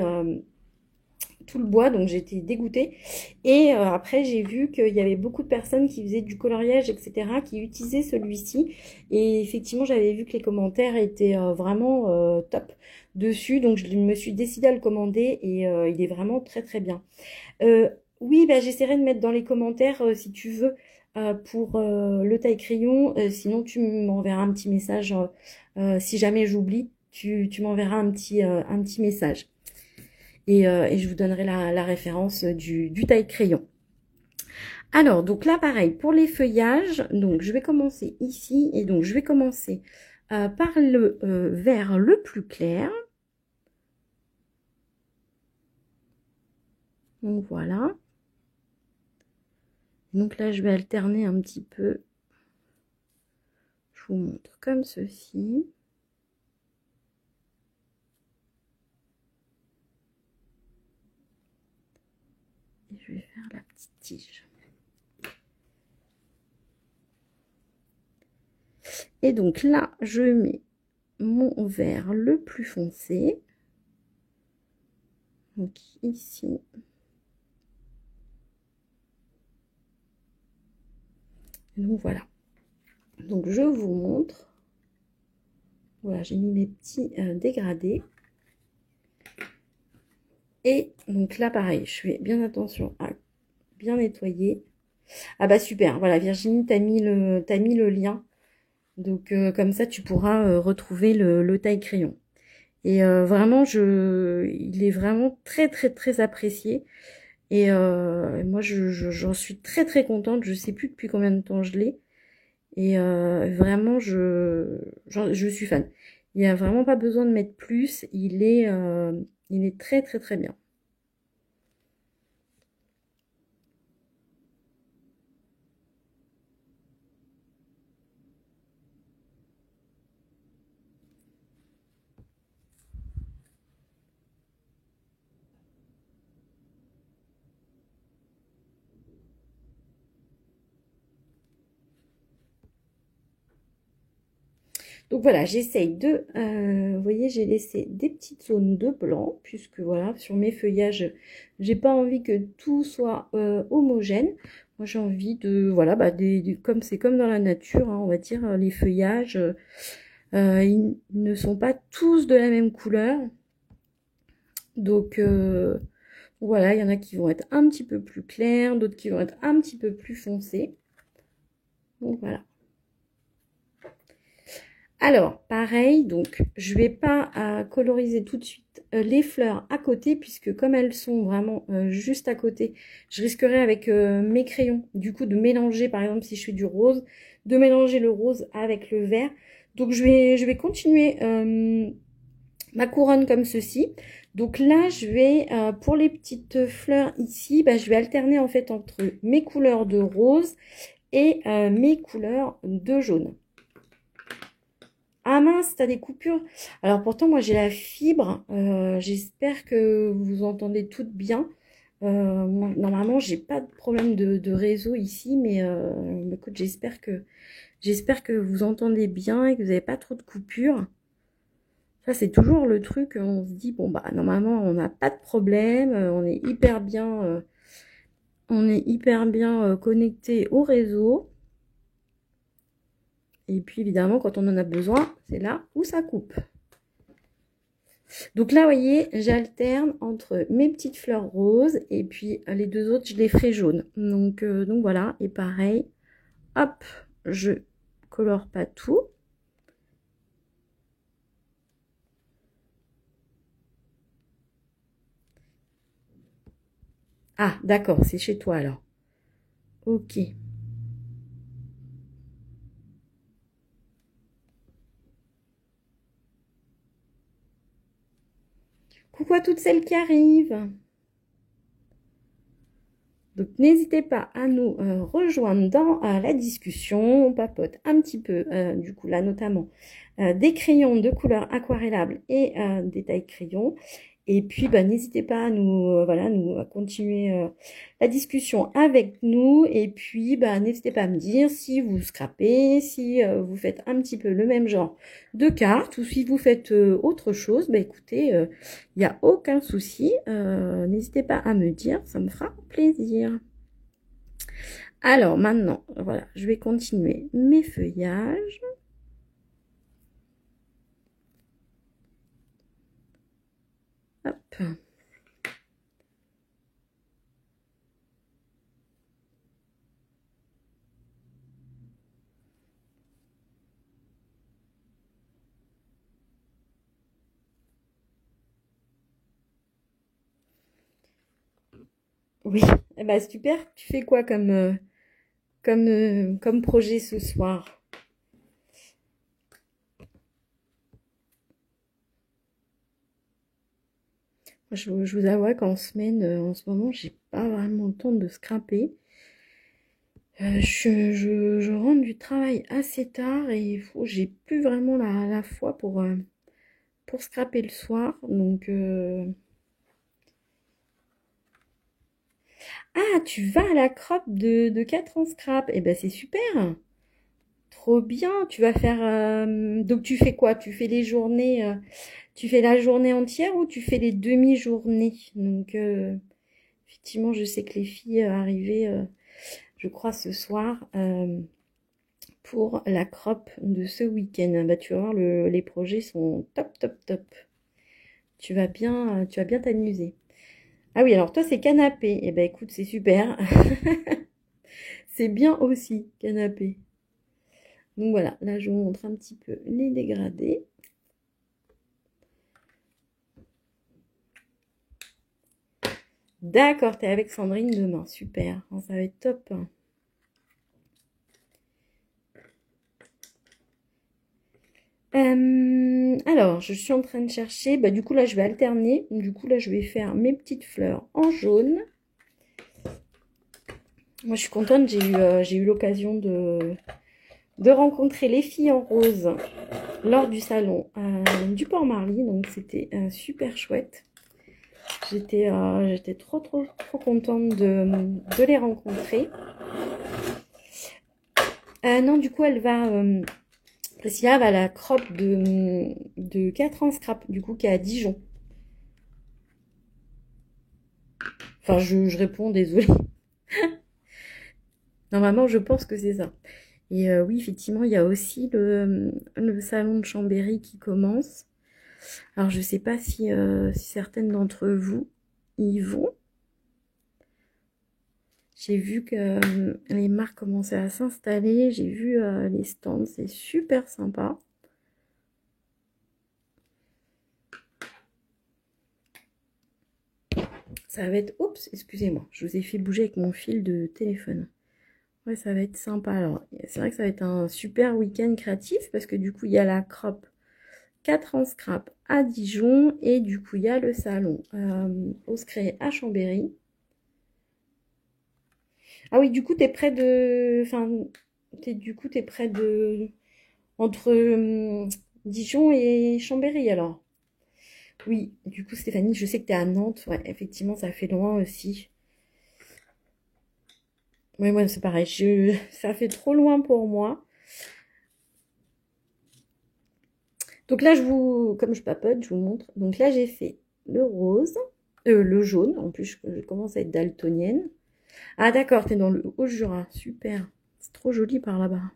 tout le bois. Donc, j'étais dégoûtée. Et après, j'ai vu qu'il y avait beaucoup de personnes qui faisaient du coloriage, etc., qui utilisaient celui-ci. Et effectivement, j'avais vu que les commentaires étaient vraiment top dessus. Donc, je me suis décidée à le commander et il est vraiment très, très bien. Euh, oui, bah, j'essaierai de mettre dans les commentaires si tu veux pour le taille-crayon. Sinon, tu m'enverras un petit message. Si jamais j'oublie, tu m'enverras un petit message. Et je vous donnerai la référence du taille-crayon. Alors, donc là, pareil, pour les feuillages, donc je vais commencer ici. Et donc, je vais commencer par le vert le plus clair. Donc, voilà. Donc là, je vais alterner un petit peu. Je vous montre comme ceci. Et je vais faire la petite tige. Et donc là, je mets mon vert le plus foncé. Donc ici. Donc voilà. Donc je vous montre. Voilà, j'ai mis mes petits dégradés. Et donc là, pareil, je fais bien attention à bien nettoyer. Ah bah super, voilà, Virginie, t'as mis le lien. Donc comme ça, tu pourras retrouver le taille-crayon. Et vraiment, il est vraiment très, très, très apprécié. Et moi, j'en suis très, très contente. Je sais plus depuis combien de temps je l'ai. Et vraiment, je suis fan. Il n'y a vraiment pas besoin de mettre plus. Il est très, très, très bien. Donc voilà, j'essaye de... vous voyez, j'ai laissé des petites zones de blanc, puisque voilà, sur mes feuillages, j'ai pas envie que tout soit homogène. Moi, j'ai envie de... Voilà, bah, comme c'est comme dans la nature, hein, on va dire, les feuillages, ils ne sont pas tous de la même couleur. Donc... voilà, il y en a qui vont être un petit peu plus clairs, d'autres qui vont être un petit peu plus foncés. Donc voilà. Alors, pareil, donc je vais pas coloriser tout de suite les fleurs à côté, puisque comme elles sont vraiment juste à côté, je risquerais avec mes crayons, du coup, de mélanger, par exemple, si je fais du rose, de mélanger le rose avec le vert. Donc je vais continuer ma couronne comme ceci. Donc là, je vais, pour les petites fleurs ici, bah, je vais alterner en fait entre mes couleurs de rose et mes couleurs de jaune. Ah mince, t'as des coupures. Alors pourtant, moi j'ai la fibre. J'espère que vous entendez toutes bien. Normalement, j'ai pas de problème de réseau ici, mais écoute, j'espère que vous entendez bien et que vous n'avez pas trop de coupures. Ça, c'est toujours le truc, on se dit, bon, bah, normalement, on n'a pas de problème, on est hyper bien, connecté au réseau. Et puis, évidemment, quand on en a besoin, c'est là où ça coupe. Donc là, vous voyez, j'alterne entre mes petites fleurs roses et puis les deux autres, je les ferai jaunes. Donc voilà, et pareil, hop, je colore pas tout. Ah, d'accord, c'est chez toi alors. Ok. Coucou à toutes celles qui arrivent. Donc n'hésitez pas à nous rejoindre dans la discussion. On papote un petit peu, du coup là notamment, des crayons de couleur aquarellables et des tailles crayons. Et puis, bah, n'hésitez pas à nous, voilà, à continuer la discussion avec nous. Et puis, bah, n'hésitez pas à me dire si vous scrapez, si vous faites un petit peu le même genre de cartes ou si vous faites autre chose. Bah, écoutez, il n'y a aucun souci. N'hésitez pas à me dire, ça me fera plaisir. Alors, maintenant, voilà, je vais continuer mes feuillages. Hop. Oui, eh ben, super. Tu fais quoi comme projet ce soir? Je vous avoue qu'en semaine, en ce moment, j'ai pas vraiment le temps de scraper. Je rentre du travail assez tard et j'ai plus vraiment la foi pour scraper le soir. Donc, ah, tu vas à la crop de 4 ans scrap. Eh ben, c'est super. Trop bien. Tu vas faire... donc, tu fais quoi? Tu fais les journées... tu fais la journée entière ou tu fais les demi-journées? Donc, effectivement, je sais que les filles arrivaient, je crois, ce soir pour la crop de ce week-end. Bah, tu vas voir, les projets sont top, top, top. Tu vas bien t'amuser. Ah oui, alors toi, c'est canapé. Eh ben, écoute, c'est super. C'est bien aussi, canapé. Donc voilà, là, je vous montre un petit peu les dégradés. D'accord, t'es avec Sandrine demain. Super, ça va être top. Alors, je suis en train de chercher. Bah, du coup, là, je vais alterner. Du coup, là, je vais faire mes petites fleurs en jaune. Moi, je suis contente. J'ai eu l'occasion de rencontrer les filles en rose lors du salon du Port-Marly. Donc, c'était super chouette. J'étais trop contente de les rencontrer. Non, du coup, elle va Priscilla va à la crop de 4 ans scrap, du coup, qui est à Dijon. Enfin, je réponds, désolée. Normalement, je pense que c'est ça. Et oui, effectivement, il y a aussi le salon de Chambéry qui commence. Alors, je sais pas si certaines d'entre vous y vont. J'ai vu que les marques commençaient à s'installer. J'ai vu les stands, c'est super sympa. Ça va être... Oups, excusez-moi, je vous ai fait bouger avec mon fil de téléphone. Ouais, ça va être sympa. Alors, c'est vrai que ça va être un super week-end créatif parce que du coup, il y a la crop 4 ans scrap à Dijon et du coup, il y a le salon au Scré à Chambéry. Ah oui, du coup, t'es près de... Enfin, du coup, t'es près de... Entre Dijon et Chambéry, alors. Oui, du coup, Stéphanie, je sais que t'es à Nantes. Ouais, effectivement, ça fait loin aussi. Oui, moi, c'est pareil. Ça fait trop loin pour moi. Donc là, comme je papote, je vous montre. Donc là, j'ai fait le rose, le jaune. En plus, je commence à être daltonienne. Ah d'accord, t'es dans le Haut-Jura. Super. C'est trop joli par là-bas.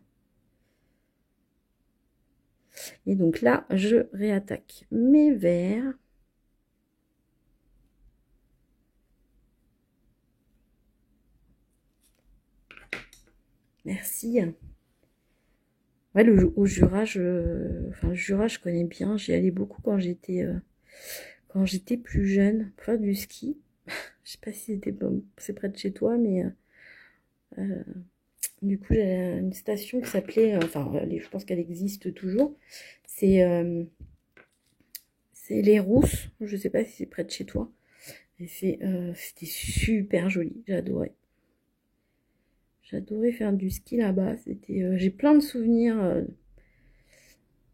Et donc là, je réattaque mes verres. Merci. Ouais, le Haut-Jura, enfin, le Jura, je connais bien. J'y allais beaucoup quand j'étais plus jeune pour faire du ski. Je sais pas si c'est près de chez toi, mais du coup, j'ai une station qui s'appelait, enfin, je pense qu'elle existe toujours. C'est les Rousses. Je sais pas si c'est près de chez toi. Et c'était super joli. J'adorais. J'adorais faire du ski là-bas. J'ai plein de souvenirs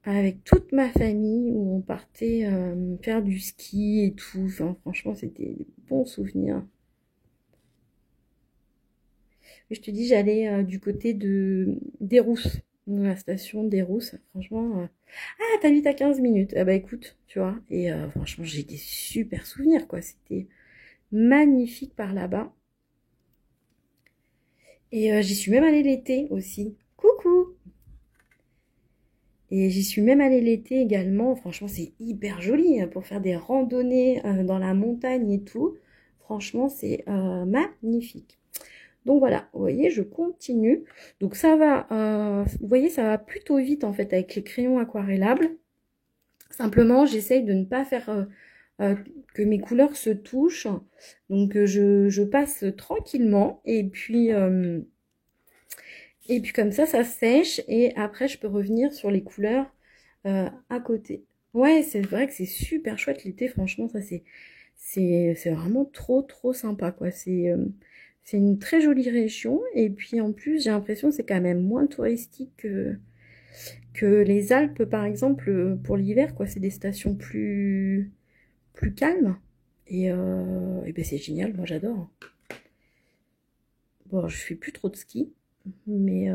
avec toute ma famille où on partait faire du ski et tout. Enfin, franchement, c'était des bons souvenirs. Et je te dis, j'allais du côté des Rousses, la station des Rousses. Franchement, ah, t'habites à 15 minutes. Ah bah écoute, tu vois. Et franchement, j'ai des super souvenirs, quoi. C'était magnifique par là-bas. Et j'y suis même allée l'été aussi. Coucou! Et j'y suis même allée l'été également. Franchement, c'est hyper joli hein, pour faire des randonnées dans la montagne et tout. Franchement, c'est magnifique. Donc voilà, vous voyez, je continue. Donc ça va, vous voyez, ça va plutôt vite en fait avec les crayons aquarellables. Simplement, j'essaye de ne pas faire que mes couleurs se touchent. Donc je passe tranquillement et puis comme ça sèche et après je peux revenir sur les couleurs à côté. Ouais, c'est vrai que c'est super chouette l'été, franchement, ça c'est vraiment trop sympa quoi. C'est une très jolie région et puis en plus j'ai l'impression que c'est quand même moins touristique que les Alpes par exemple pour l'hiver quoi. C'est des stations plus calmes et ben c'est génial, moi j'adore. Bon, je fais plus trop de ski, mais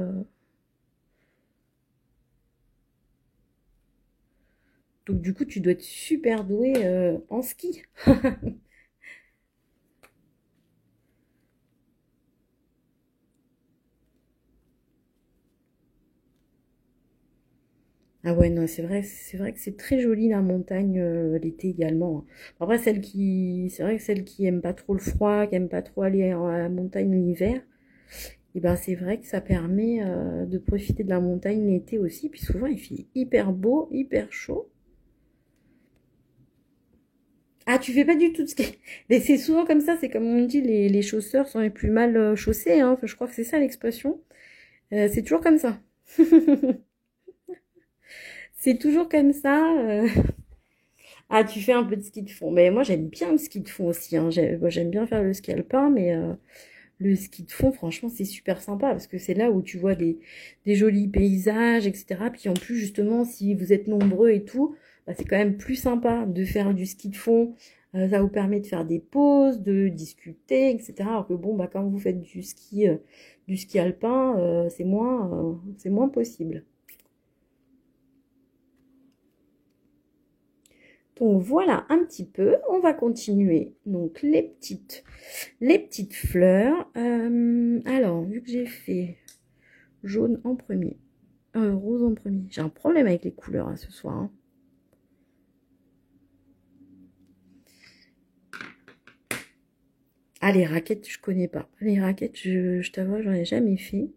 donc du coup tu dois être super doué en ski. Ah ouais, non, c'est vrai que c'est très joli la montagne l'été également. Hein. Après, c'est vrai que celles qui aiment pas trop le froid, qui aiment pas trop aller à la montagne l'hiver, et ben c'est vrai que ça permet de profiter de la montagne l'été aussi. Puis souvent il fait hyper beau, hyper chaud. Ah, tu fais pas du tout de ski. Mais c'est souvent comme ça, c'est comme on dit, les chausseurs sont les plus mal chaussés. Hein. Enfin, je crois que c'est ça l'expression. C'est toujours comme ça. C'est toujours comme ça. Ah, tu fais un peu de ski de fond. Mais moi, j'aime bien le ski de fond aussi. Hein. J'aime bien faire le ski alpin, mais le ski de fond, franchement, c'est super sympa parce que c'est là où tu vois des jolis paysages, etc. Puis en plus, justement, si vous êtes nombreux et tout, bah, c'est quand même plus sympa de faire du ski de fond. Ça vous permet de faire des pauses, de discuter, etc. Alors que bon, bah, quand vous faites du ski alpin, c'est moins possible. Donc voilà un petit peu. On va continuer. Donc les petites fleurs. Alors, vu que j'ai fait jaune en premier, rose en premier. J'ai un problème avec les couleurs hein, ce soir. Hein. Ah, les raquettes, je connais pas. Les raquettes, je t'avoue, j'en ai jamais fait.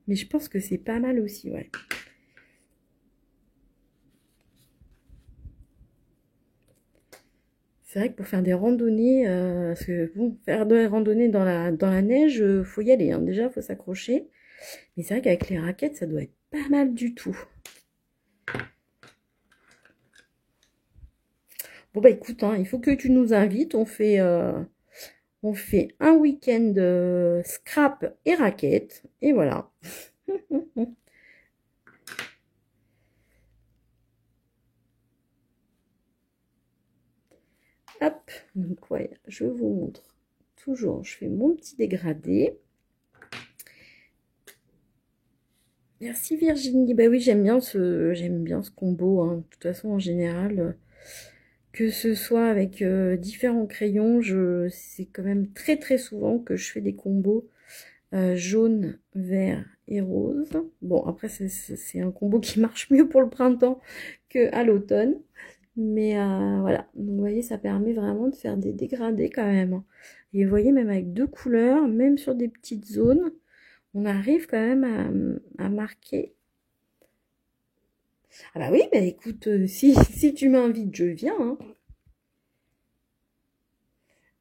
Mais je pense que c'est pas mal aussi, ouais. C'est vrai que pour faire des randonnées, parce que bon, faire des randonnées dans la neige, faut y aller. Hein. Déjà, faut s'accrocher. Mais c'est vrai qu'avec les raquettes, ça doit être pas mal du tout. Bon bah écoute, hein, il faut que tu nous invites. On fait un week-end scrap et raquettes. Et voilà. Hop, donc ouais, je vous montre. Toujours, je fais mon petit dégradé. Merci Virginie. Bah oui, j'aime bien ce combo. Hein. De toute façon, en général, que ce soit avec différents crayons, c'est quand même très très souvent que je fais des combos jaune, vert et rose. Bon, après, c'est un combo qui marche mieux pour le printemps qu'à l'automne. Mais voilà, donc vous voyez, ça permet vraiment de faire des dégradés quand même. Hein. Et vous voyez, même avec deux couleurs, même sur des petites zones, on arrive quand même à marquer. Ah bah oui, bah écoute, si tu m'invites, je viens. Hein.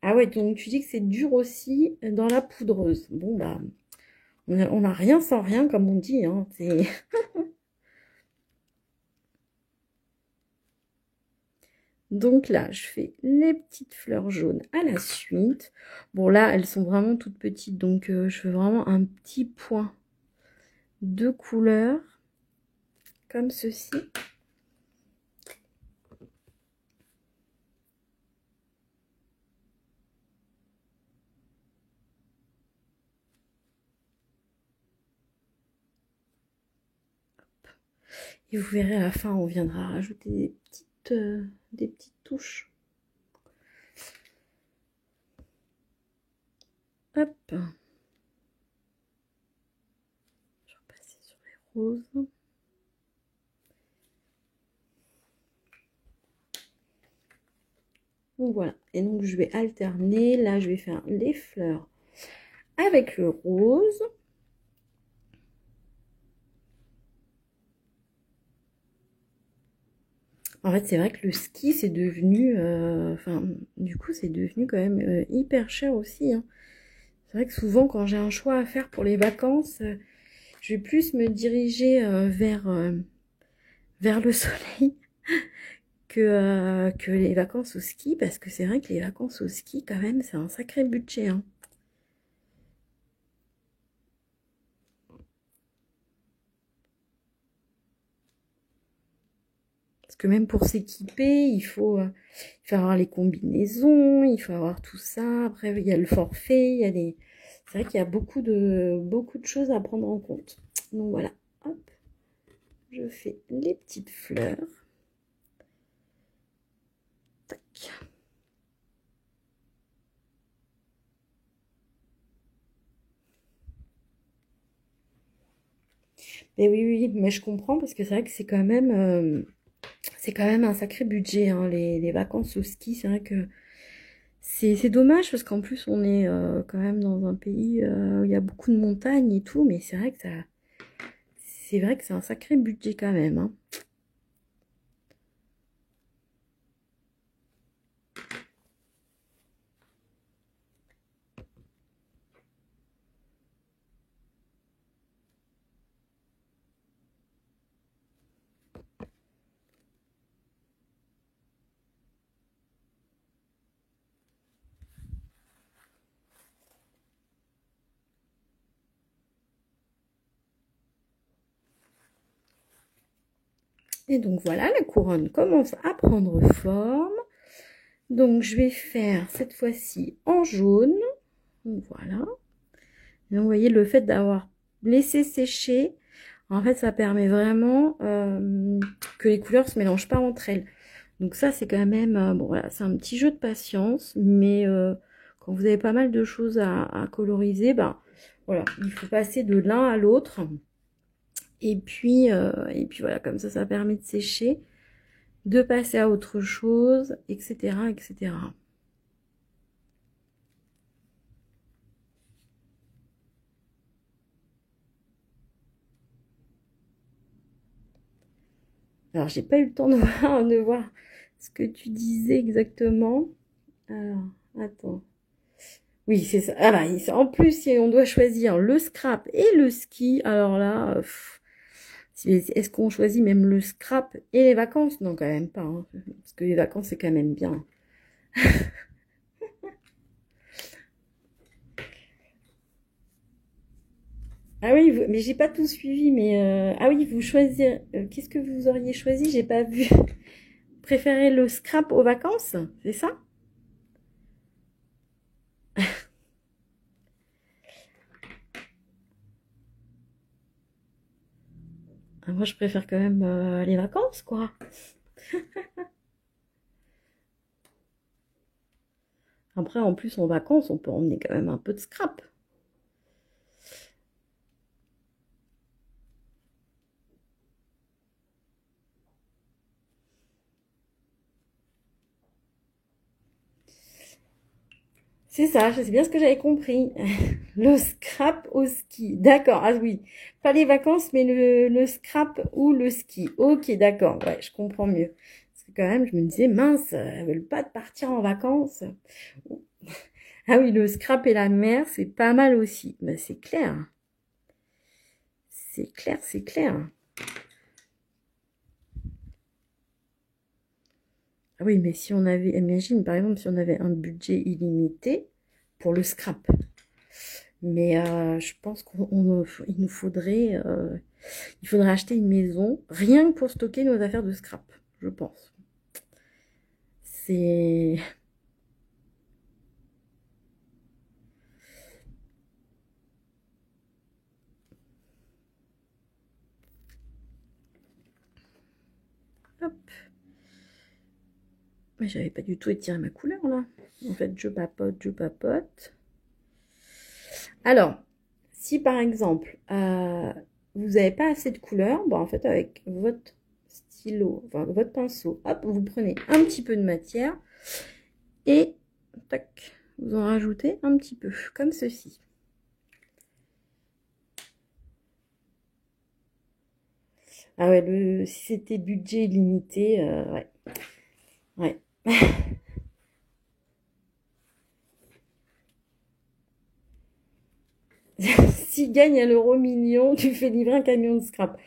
Ah ouais, donc tu dis que c'est dur aussi dans la poudreuse. Bon bah, on n'a rien sans rien, comme on dit. Hein. Donc là, je fais les petites fleurs jaunes à la suite. Bon là, elles sont vraiment toutes petites, donc je fais vraiment un petit point de couleur, comme ceci. Et vous verrez à la fin, on viendra rajouter des petites touches. Hop. Je vais repasser sur les roses. Donc voilà. Et donc je vais alterner. Là, je vais faire les fleurs avec le rose. En fait, c'est vrai que le ski, c'est devenu... du coup, c'est devenu quand même hyper cher aussi. Hein. C'est vrai que souvent, quand j'ai un choix à faire pour les vacances, je vais plus me diriger vers le soleil que les vacances au ski. Parce que c'est vrai que les vacances au ski, quand même, c'est un sacré budget. Hein. Parce que même pour s'équiper, il faut avoir les combinaisons, il faut avoir tout ça. Après, il y a le forfait, il y a les... C'est vrai qu'il y a beaucoup de choses à prendre en compte. Donc voilà, hop, je fais les petites fleurs. Tac. Mais oui, mais je comprends parce que c'est vrai que c'est quand même un sacré budget, hein, les vacances au ski. C'est vrai que c'est dommage parce qu'en plus on est quand même dans un pays où il y a beaucoup de montagnes et tout, mais c'est vrai que c'est un sacré budget quand même. Hein. Et donc voilà, la couronne commence à prendre forme. Donc je vais faire cette fois-ci en jaune. Donc, voilà. Et donc vous voyez, le fait d'avoir laissé sécher, en fait ça permet vraiment que les couleurs ne se mélangent pas entre elles. Donc ça, c'est quand même, bon voilà, c'est un petit jeu de patience, mais quand vous avez pas mal de choses à coloriser, ben voilà, il faut passer de l'un à l'autre. Et puis voilà, comme ça permet de sécher, de passer à autre chose, etc., etc. Alors, j'ai pas eu le temps de voir ce que tu disais exactement. Alors, attends. Oui, c'est ça. Ah bah, en plus, si on doit choisir le scrap et le ski, alors là, est-ce qu'on choisit même le scrap et les vacances? Non, quand même pas, hein. Parce que les vacances, c'est quand même bien. Ah oui, mais j'ai pas tout suivi, mais ah oui, vous choisir. Qu'est-ce que vous auriez choisi? J'ai pas vu. Préférez le scrap aux vacances, c'est ça? Ah, moi, je préfère quand même les vacances, quoi. Après, en plus, en vacances, on peut emmener quand même un peu de scrap. C'est ça, c'est bien ce que j'avais compris. Le scrap au ski. D'accord, ah oui. Pas les vacances, mais le scrap ou le ski. Ok, d'accord, ouais, je comprends mieux. Parce que quand même, je me disais, mince, elles veulent pas de partir en vacances. Ah oui, le scrap et la mer, c'est pas mal aussi. Ben, c'est clair. C'est clair, c'est clair. Ah oui, mais si on avait, imagine par exemple, si on avait un budget illimité pour le scrap. Mais je pense il faudrait acheter une maison rien que pour stocker nos affaires de scrap, je pense. C'est... Hop. Mais j'avais pas du tout étiré ma couleur là. En fait, je papote, je papote. Alors, si par exemple, vous n'avez pas assez de couleur, bon, en fait, avec votre stylo, enfin, votre pinceau, hop, vous prenez un petit peu de matière et tac, vous en rajoutez un petit peu, comme ceci. Ah ouais, si c'était budget limité, ouais. Ouais. Si gagne à l'euro million, tu fais livrer un camion de scrap.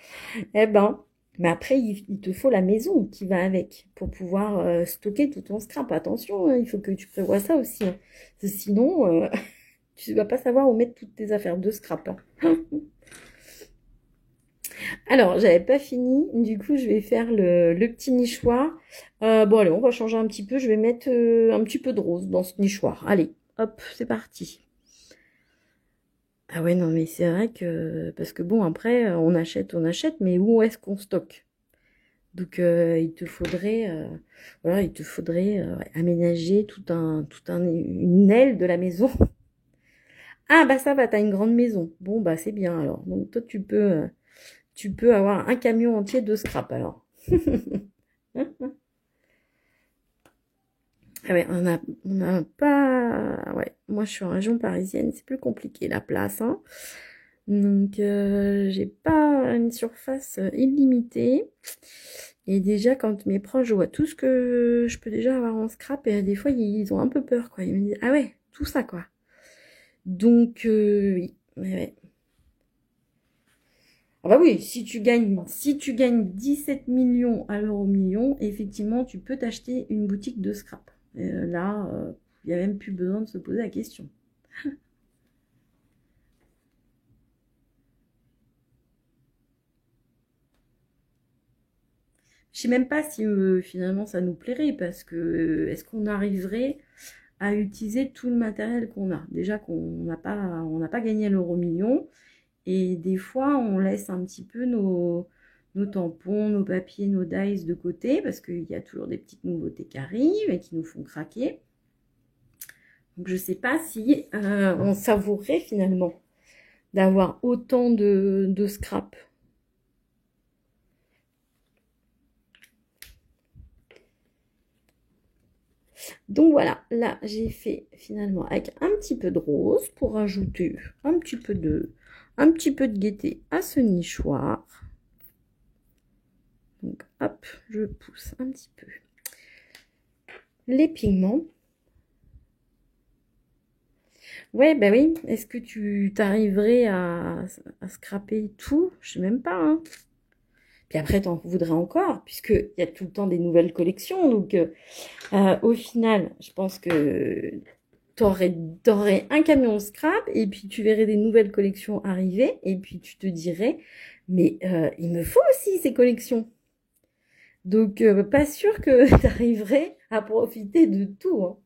Eh ben, mais après, il te faut la maison qui va avec pour pouvoir stocker tout ton scrap. Attention, hein, il faut que tu prévois ça aussi, hein. Parce que sinon, tu vas pas savoir où mettre toutes tes affaires de scrap, hein. Alors, j'avais pas fini. Du coup, je vais faire le petit nichoir. Bon, allez, on va changer un petit peu. Je vais mettre un petit peu de rose dans ce nichoir. Allez, hop, c'est parti. Ah ouais, non, mais c'est vrai que... Parce que bon, après, on achète, mais où est-ce qu'on stocke? Donc, voilà, il te faudrait ouais, aménager une aile de la maison. Ah, bah ça va, t'as une grande maison. Bon, bah c'est bien alors. Donc, toi, tu peux avoir un camion entier de scrap alors. Ah ouais, on a pas... Ouais, moi je suis en région parisienne, c'est plus compliqué la place, hein. Donc j'ai pas une surface illimitée. Et déjà quand mes proches voient tout ce que je peux déjà avoir en scrap, et des fois ils ont un peu peur quoi. Ils me disent ah ouais, tout ça quoi. Donc oui, ouais. Ah bah oui, si tu gagnes 17 millions à l'euro million, effectivement, tu peux t'acheter une boutique de scrap. Là, il n'y a même plus besoin de se poser la question. Je sais même pas si finalement ça nous plairait, parce que est-ce qu'on arriverait à utiliser tout le matériel qu'on a? Déjà on n'a pas gagné l'euro million, et des fois on laisse un petit peu nos tampons, nos papiers, nos dies de côté, parce qu'il y a toujours des petites nouveautés qui arrivent et qui nous font craquer. Donc je ne sais pas si on savourerait finalement d'avoir autant de scrap. Donc voilà, là j'ai fait finalement avec un petit peu de rose pour ajouter un petit peu de gaieté à ce nichoir. Donc hop, je pousse un petit peu les pigments. Ouais, bah oui, est-ce que tu t'arriverais à scraper tout? Je sais même pas, hein. Puis après, t'en voudrais encore, puisqu'il y a tout le temps des nouvelles collections. Donc, au final, je pense que t'aurais un camion scrap, et puis tu verrais des nouvelles collections arriver, et puis tu te dirais, mais il me faut aussi ces collections. Donc, pas sûr que t'arriverais à profiter de tout, hein.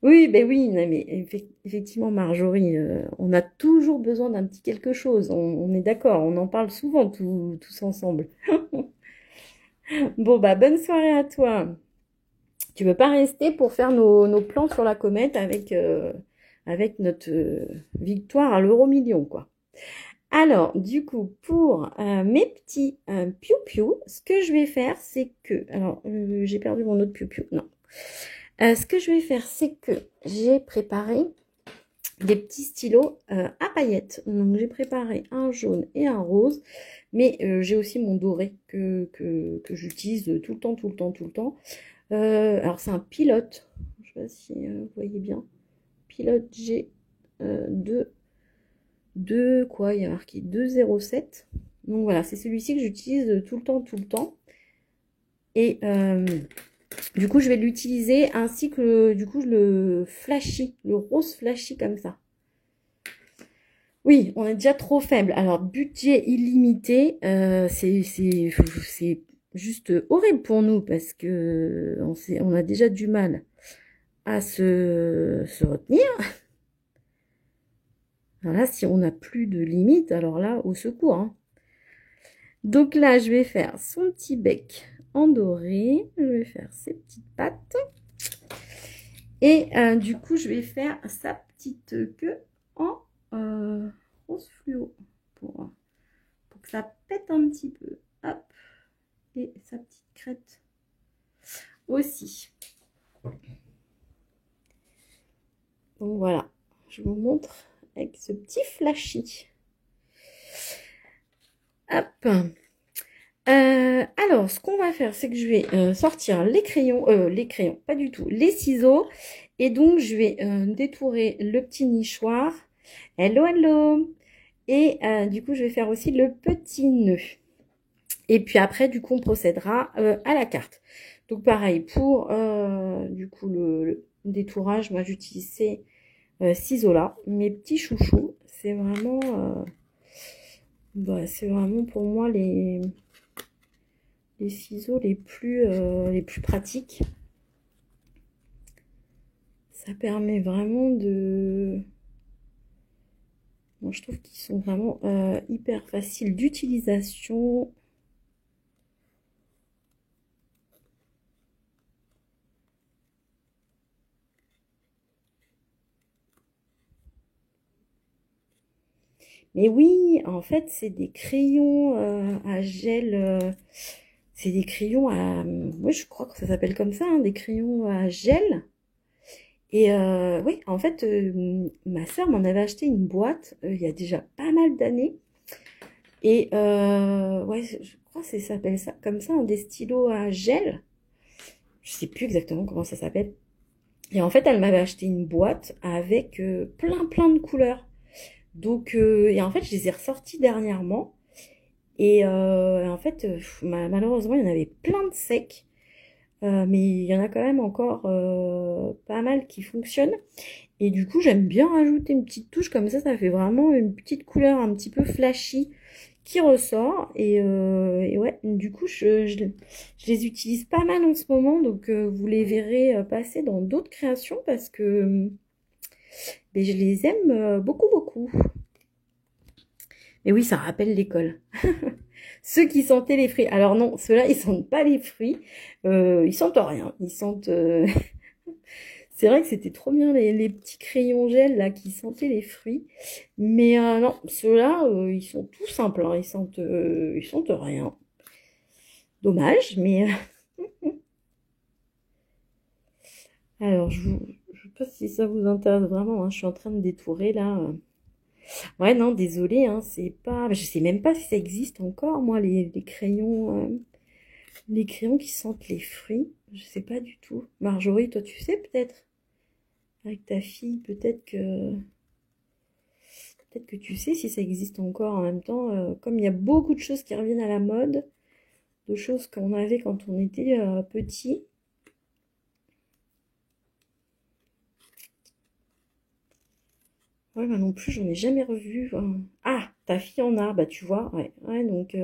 Oui, ben oui, non, mais effectivement, Marjorie, on a toujours besoin d'un petit quelque chose. On est d'accord, on en parle souvent tous ensemble. Bon, bah, bonne soirée à toi. Tu veux pas rester pour faire nos plans sur la comète avec notre victoire à l'euro-million, quoi. Alors, du coup, pour mes petits piou-piou, ce que je vais faire, c'est que... Alors, j'ai perdu mon autre piou-piou. Non. Ce que je vais faire, c'est que j'ai préparé des petits stylos à paillettes. Donc, j'ai préparé un jaune et un rose. Mais j'ai aussi mon doré que j'utilise tout le temps. Alors, c'est un pilote. Je sais pas si vous voyez bien. Pilote G2. Quoi, il y a marqué 207. Donc voilà, c'est celui-ci que j'utilise tout le temps. Et du coup, je vais l'utiliser ainsi que du coup le flashy, le rose flashy comme ça. Oui, on est déjà trop faible. Alors, budget illimité, c'est juste horrible pour nous parce que on a déjà du mal à se retenir. Alors là, si on n'a plus de limite, alors là, au secours, hein. Donc là, je vais faire son petit bec en doré. Je vais faire ses petites pattes. Et du coup, je vais faire sa petite queue en rose fluo pour que ça pète un petit peu. Hop. Et sa petite crête aussi. Donc voilà, je vous montre avec ce petit flashy. Hop. Alors, ce qu'on va faire, c'est que je vais sortir les crayons, pas du tout, les ciseaux. Et donc, je vais détourer le petit nichoir. Hello, hello. Et du coup, je vais faire aussi le petit nœud. Et puis après, du coup, on procédera à la carte. Donc, pareil, pour du coup, le détourage, moi, j'utilise ces ciseaux-là. Mes petits chouchous, c'est vraiment pour moi les ciseaux les plus pratiques. Ça permet vraiment de... Moi, je trouve qu'ils sont vraiment hyper faciles d'utilisation. Mais oui, en fait, c'est des crayons à gel... c'est des crayons à... Oui, je crois que ça s'appelle comme ça, hein, des crayons à gel. Et oui, en fait, ma soeur m'en avait acheté une boîte il y a déjà pas mal d'années. Et ouais, je crois que ça s'appelle ça comme ça, hein, des stylos à gel. Je sais plus exactement comment ça s'appelle. Et en fait, elle m'avait acheté une boîte avec plein de couleurs. Donc, et en fait, je les ai ressortis dernièrement. Et en fait, malheureusement, il y en avait plein de secs. Mais il y en a quand même encore pas mal qui fonctionnent. Et du coup, j'aime bien rajouter une petite touche comme ça fait vraiment une petite couleur un petit peu flashy qui ressort. Et ouais, du coup, je les utilise pas mal en ce moment. Donc, vous les verrez passer dans d'autres créations parce que je les aime beaucoup. Et oui, ça rappelle l'école. Ceux qui sentaient les fruits. Alors non, ceux-là, ils sentent pas les fruits. Ils sentent rien. Ils sentent... C'est vrai que c'était trop bien les petits crayons gel là qui sentaient les fruits. Mais non, ceux-là, ils sont tout simples. Hein. Ils sentent rien. Dommage, mais... Alors, je sais pas si ça vous intéresse vraiment. Hein. Je suis en train de détourer là. Ouais, non, désolé, hein, c'est pas... Je sais même pas si ça existe encore, moi, les crayons qui sentent les fruits. Je sais pas du tout. Marjorie, toi, tu sais peut-être? Avec ta fille, peut-être que tu sais si ça existe encore en même temps. Comme il y a beaucoup de choses qui reviennent à la mode, de choses qu'on avait quand on était petit. Ouais, moi non plus, j'en ai jamais revu. Ah, ta fille en a, bah tu vois, ouais. Ouais, donc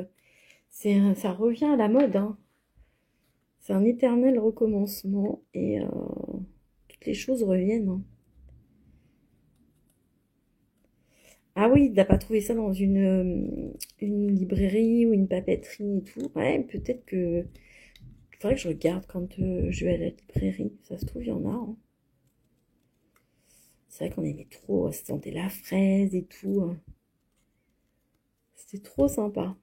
ça revient à la mode, hein. C'est un éternel recommencement et toutes les choses reviennent. Hein. Ah oui, t'as pas trouvé ça dans une librairie ou une papeterie et tout. Ouais, peut-être que... Il faudrait que je regarde quand je vais à la librairie. Ça se trouve, il y en a. Hein. C'est vrai qu'on aimait trop, ça sentait la fraise et tout. Hein. C'était trop sympa.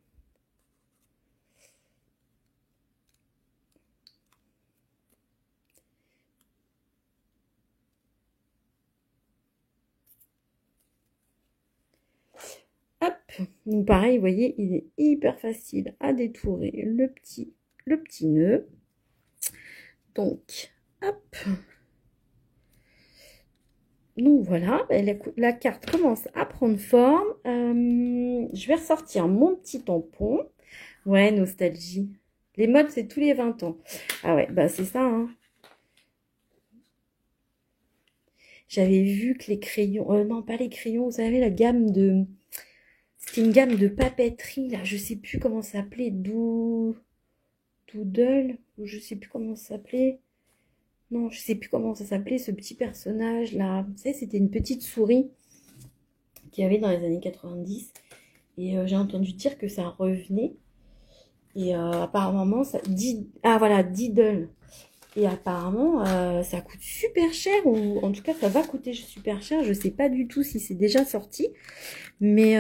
Hop, donc pareil, vous voyez, il est hyper facile à détourer le petit nœud. Donc, hop. Donc voilà, la carte commence à prendre forme. Je vais ressortir mon petit tampon. Ouais, nostalgie. Les modes, c'est tous les 20 ans. Ah ouais, bah c'est ça, hein. J'avais vu que les crayons... non, pas les crayons, vous savez, la gamme de... C'était une gamme de papeterie, là, je sais plus comment ça s'appelait. Doodle, ou je sais plus comment ça s'appelait. Non, je sais plus comment ça s'appelait, ce petit personnage, là. Vous savez, c'était une petite souris qu'il y avait dans les années 90. Et j'ai entendu dire que ça revenait. Et apparemment, ah voilà, Diddle. Et apparemment, ça coûte super cher, ou en tout cas, ça va coûter super cher. Je sais pas du tout si c'est déjà sorti. Mais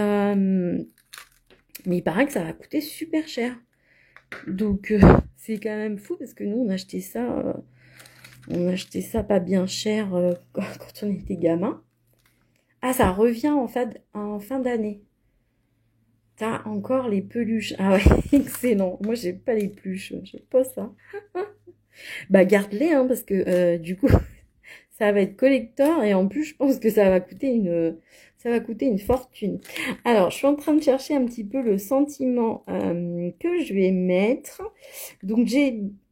il paraît que ça va coûter super cher. Donc, c'est quand même fou parce que nous, on achetait ça pas bien cher quand on était gamin. Ah, ça revient en fin d'année. T'as encore les peluches. Ah ouais, excellent. Moi, j'ai pas les peluches. J'ai pas ça. Bah, garde-les, hein, parce que du coup, ça va être collector. Et en plus, je pense que ça va coûter une fortune. Alors, je suis en train de chercher un petit peu le sentiment que je vais mettre. Donc,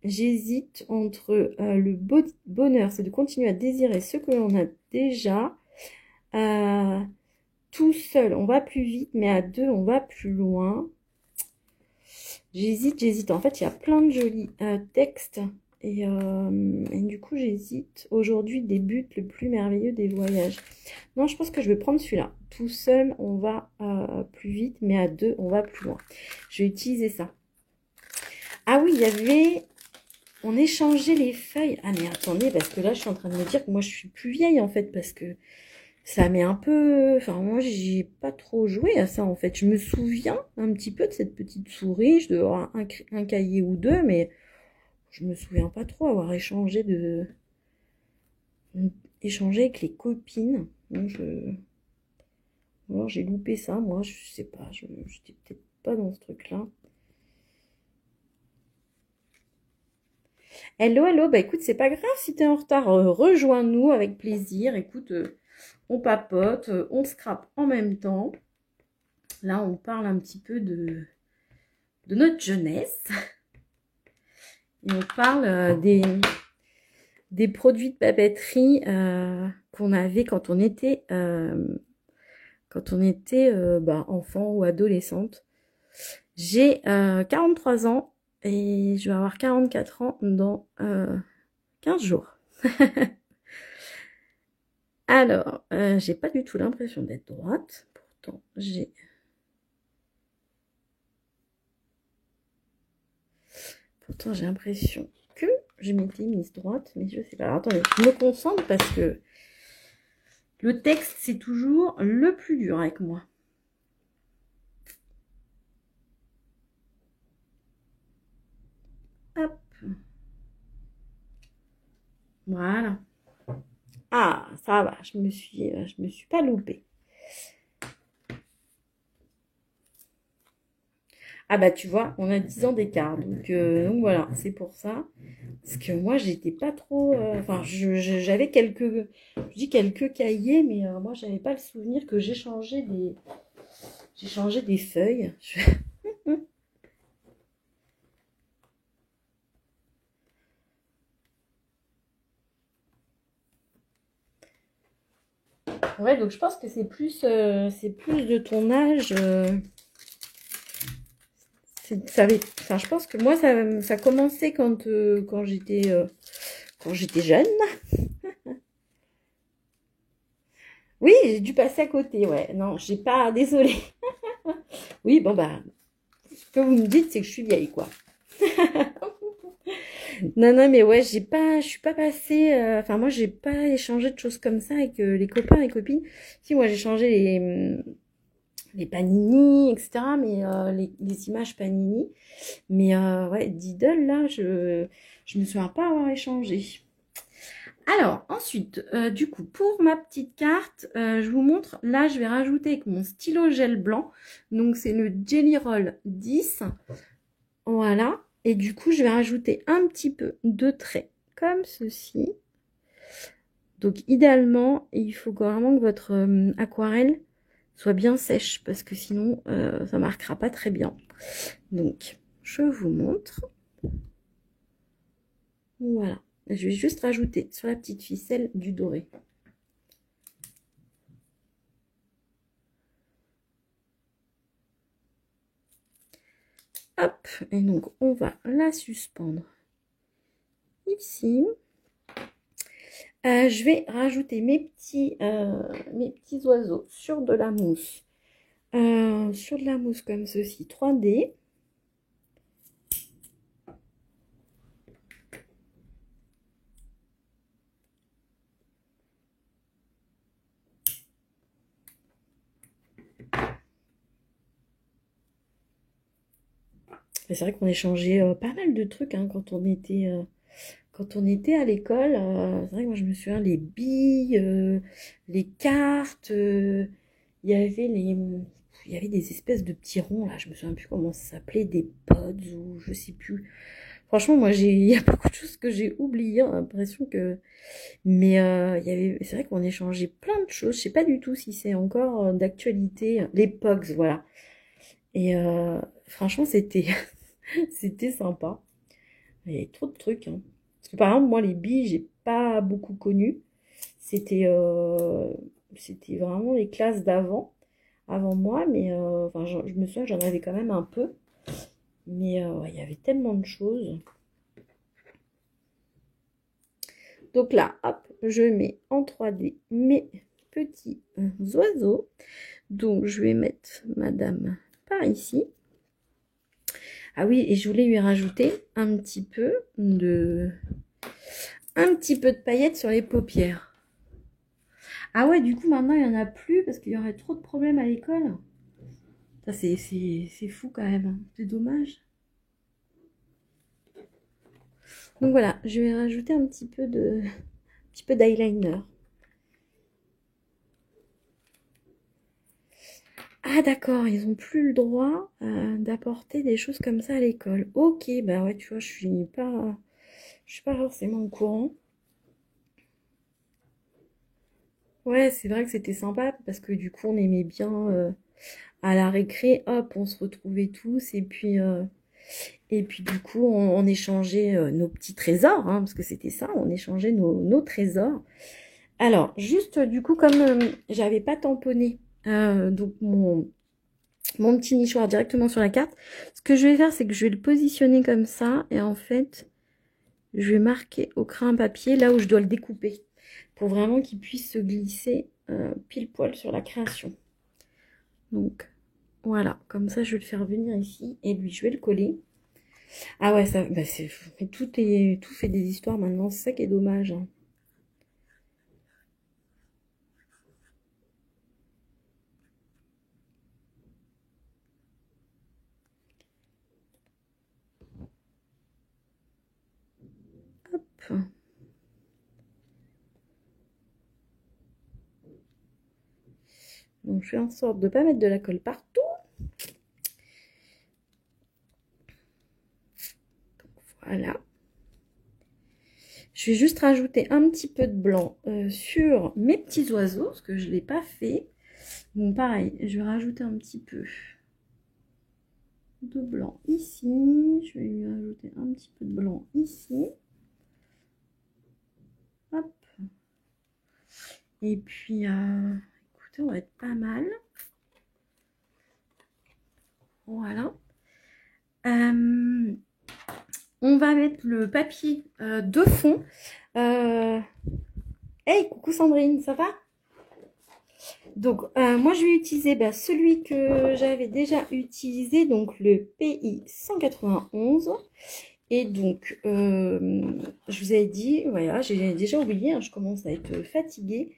j'hésite entre le bonheur, c'est de continuer à désirer ce que l'on a déjà. Tout seul, on va plus vite, mais à deux, on va plus loin. J'hésite. En fait, il y a plein de jolis textes. Et du coup, j'hésite. Aujourd'hui débute le plus merveilleux des voyages. Non, je pense que je vais prendre celui-là. Tout seul, on va plus vite, mais à deux, on va plus loin. Je vais utiliser ça. Ah oui, il y avait... On échangeait les feuilles. Ah mais attendez, parce que là, je suis en train de me dire que moi, je suis plus vieille, en fait, parce que... Ça m'est un peu... Enfin, moi, j'ai pas trop joué à ça, en fait. Je me souviens un petit peu de cette petite souris. Je dois avoir un cahier ou deux, mais je me souviens pas trop avoir échangé avec les copines. Donc, alors, j'ai loupé ça, moi, je sais pas. J'étais peut-être pas dans ce truc-là. Hello, bah écoute, c'est pas grave si t'es en retard. Rejoins-nous avec plaisir. Écoute... on papote, on scrape en même temps. Là, on parle un petit peu de notre jeunesse. Et on parle des produits de papeterie qu'on avait quand on était, enfant ou adolescente. J'ai 43 ans et je vais avoir 44 ans dans 15 jours. Alors, j'ai pas du tout l'impression d'être droite. Pourtant, j'ai... Pourtant, j'ai l'impression que je m'étais mise droite, mais je sais pas. Alors, attendez, je me concentre parce que le texte, c'est toujours le plus dur avec moi. Hop. Voilà. Ah, ça va, je me suis pas loupée. Ah bah tu vois, on a 10 ans d'écart, donc voilà, c'est pour ça. Parce que moi, j'étais pas trop... Enfin, j'avais je dis quelques cahiers, mais moi, j'avais pas le souvenir que j'ai changé des feuilles. Ouais, donc je pense que c'est plus de ton âge. Enfin, je pense que moi, ça commençait quand j'étais jeune. Oui, j'ai dû passer à côté, ouais. Non, j'ai pas... Désolée. Oui, bon, bah, ce que vous me dites, c'est que je suis vieille, quoi. Non, non, mais ouais, je suis pas passée, enfin, moi, j'ai pas échangé de choses comme ça avec les copains et copines. Si, moi, j'ai changé les panini, etc., mais les images panini. Mais ouais, Diddle, là, je me souviens pas avoir échangé. Alors, ensuite, du coup, pour ma petite carte, je vous montre, là, je vais rajouter avec mon stylo gel blanc. Donc, c'est le Jelly Roll 10. Voilà. Et du coup, je vais rajouter un petit peu de trait, comme ceci. Donc, idéalement, il faut vraiment que votre aquarelle soit bien sèche, parce que sinon, ça marquera pas très bien. Donc, je vous montre. Voilà. Je vais juste rajouter sur la petite ficelle du doré. Hop, et donc on va la suspendre ici. Je vais rajouter mes petits oiseaux sur de la mousse. Sur de la mousse comme ceci, 3D. C'est vrai qu'on échangeait pas mal de trucs hein, quand on était à l'école. C'est vrai que moi je me souviens les billes, les cartes, il y avait des espèces de petits ronds là, je me souviens plus comment ça s'appelait, des pods ou je sais plus. Franchement, moi il y a beaucoup de choses que j'ai oubliées, j'ai l'impression que. Mais c'est vrai qu'on échangeait plein de choses. Je sais pas du tout si c'est encore d'actualité. Les Pogs, voilà. Et franchement, c'était sympa. Il y avait trop de trucs. Hein. Parce que par exemple, moi, les billes, j'ai pas beaucoup connu. C'était c'était vraiment les classes avant moi. Mais enfin, je me souviens que j'en avais quand même un peu. Mais ouais, il y avait tellement de choses. Donc là, hop, je mets en 3D mes petits oiseaux. Donc, je vais mettre madame par ici. Ah oui, et je voulais lui rajouter un petit peu de paillettes sur les paupières. Ah ouais, du coup, maintenant, il n'y en a plus parce qu'il y aurait trop de problèmes à l'école. Ça, c'est fou quand même. Hein. C'est dommage. Donc voilà, je vais rajouter un petit peu d'eyeliner. Ah d'accord, ils n'ont plus le droit d'apporter des choses comme ça à l'école. Ok, bah ouais, tu vois, je suis pas forcément au courant. Ouais, c'est vrai que c'était sympa parce que du coup, on aimait bien à la récré, hop, on se retrouvait tous et puis du coup, on échangeait nos petits trésors, hein, parce que c'était ça, on échangeait nos trésors. Alors, juste du coup, comme j'avais pas tamponné donc mon petit nichoir directement sur la carte, ce que je vais faire, c'est que je vais le positionner comme ça et en fait, je vais marquer au crayon papier là où je dois le découper pour vraiment qu'il puisse se glisser pile poil sur la création. Donc, voilà, comme ça, je vais le faire venir ici et lui, je vais le coller. Ah ouais, ça, bah mais tout fait des histoires maintenant, c'est ça qui est dommage, hein. Hop. Donc je fais en sorte de ne pas mettre de la colle partout. Voilà. Je vais juste rajouter un petit peu de blanc sur mes petits oiseaux, parce que je ne l'ai pas fait. Bon, pareil, je vais rajouter un petit peu de blanc ici. Je vais lui rajouter un petit peu de blanc ici. Hop. Et puis, écoutez, on va être pas mal. Voilà. On va mettre le papier de fond. Hey, coucou Sandrine, ça va? Donc, moi, je vais utiliser celui que j'avais déjà utilisé, donc le PI 191. Et donc, je vous avais dit, voilà, j'ai déjà oublié, hein, je commence à être fatiguée.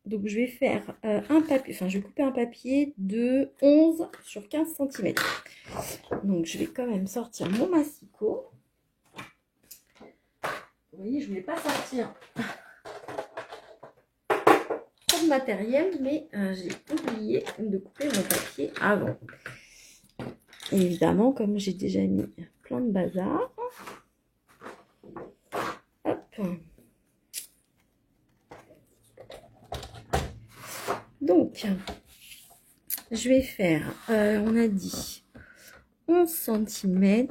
Donc, je vais faire un papier, enfin, je vais couper un papier de 11 sur 15 cm. Donc, je vais quand même sortir mon massicot. Vous voyez, je ne voulais pas sortir trop de matériel, mais j'ai oublié de couper mon papier avant. Et évidemment, comme j'ai déjà mis plein de bazar, hop. Donc, je vais faire, on a dit 11 cm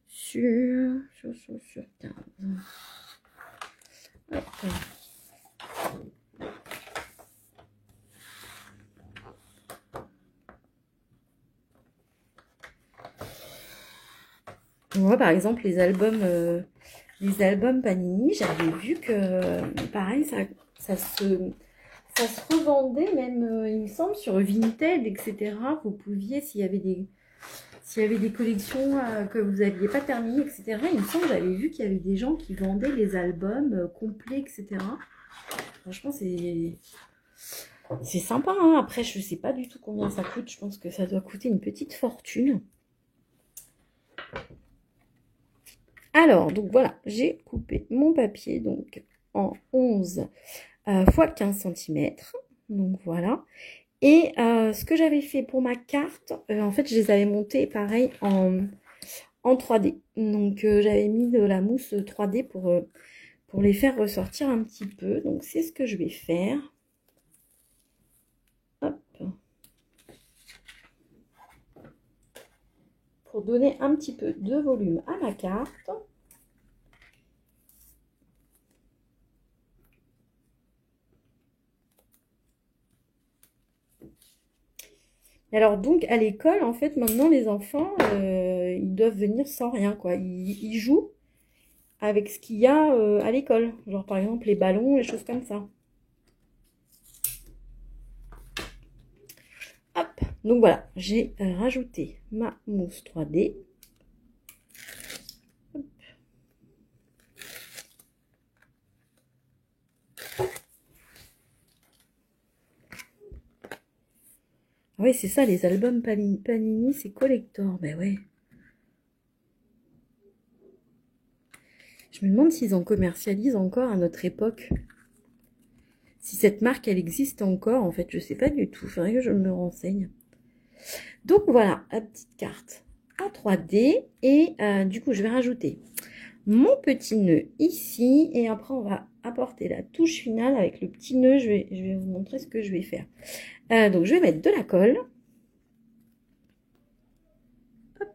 sur 15. Hop. Moi, par exemple, les albums Panini, j'avais vu que, pareil, ça se revendait même, il me semble, sur Vinted, etc. Vous pouviez, s'il y avait des collections que vous n'aviez pas terminées, etc. Il me semble, j'avais vu qu'il y avait des gens qui vendaient les albums complets, etc. Franchement, c'est sympa, hein. Après, je ne sais pas du tout combien ça coûte. Je pense que ça doit coûter une petite fortune. Alors, donc voilà, j'ai coupé mon papier donc en 11 x 15 cm. Donc voilà. Et ce que j'avais fait pour ma carte, en fait, je les avais montées pareil en 3D. Donc j'avais mis de la mousse 3D pour les faire ressortir un petit peu. Donc c'est ce que je vais faire. Hop. Pour donner un petit peu de volume à ma carte. Alors donc à l'école, en fait, maintenant les enfants, ils doivent venir sans rien, quoi. Ils jouent avec ce qu'il y a à l'école. Genre par exemple les ballons, les choses comme ça. Hop, donc voilà, j'ai rajouté ma mousse 3D. Hop. Oui, c'est ça, les albums Panini, c'est collector. Ben ouais. Je me demande s'ils en commercialisent encore à notre époque. Si cette marque, elle existe encore, en fait, je sais pas du tout. Il faudrait que je me renseigne. Donc voilà, la petite carte en 3D. Et du coup, je vais rajouter mon petit nœud ici. Et après, on va apporter la touche finale avec le petit nœud. Je vais vous montrer ce que je vais faire. Donc, je vais mettre de la colle. Hop.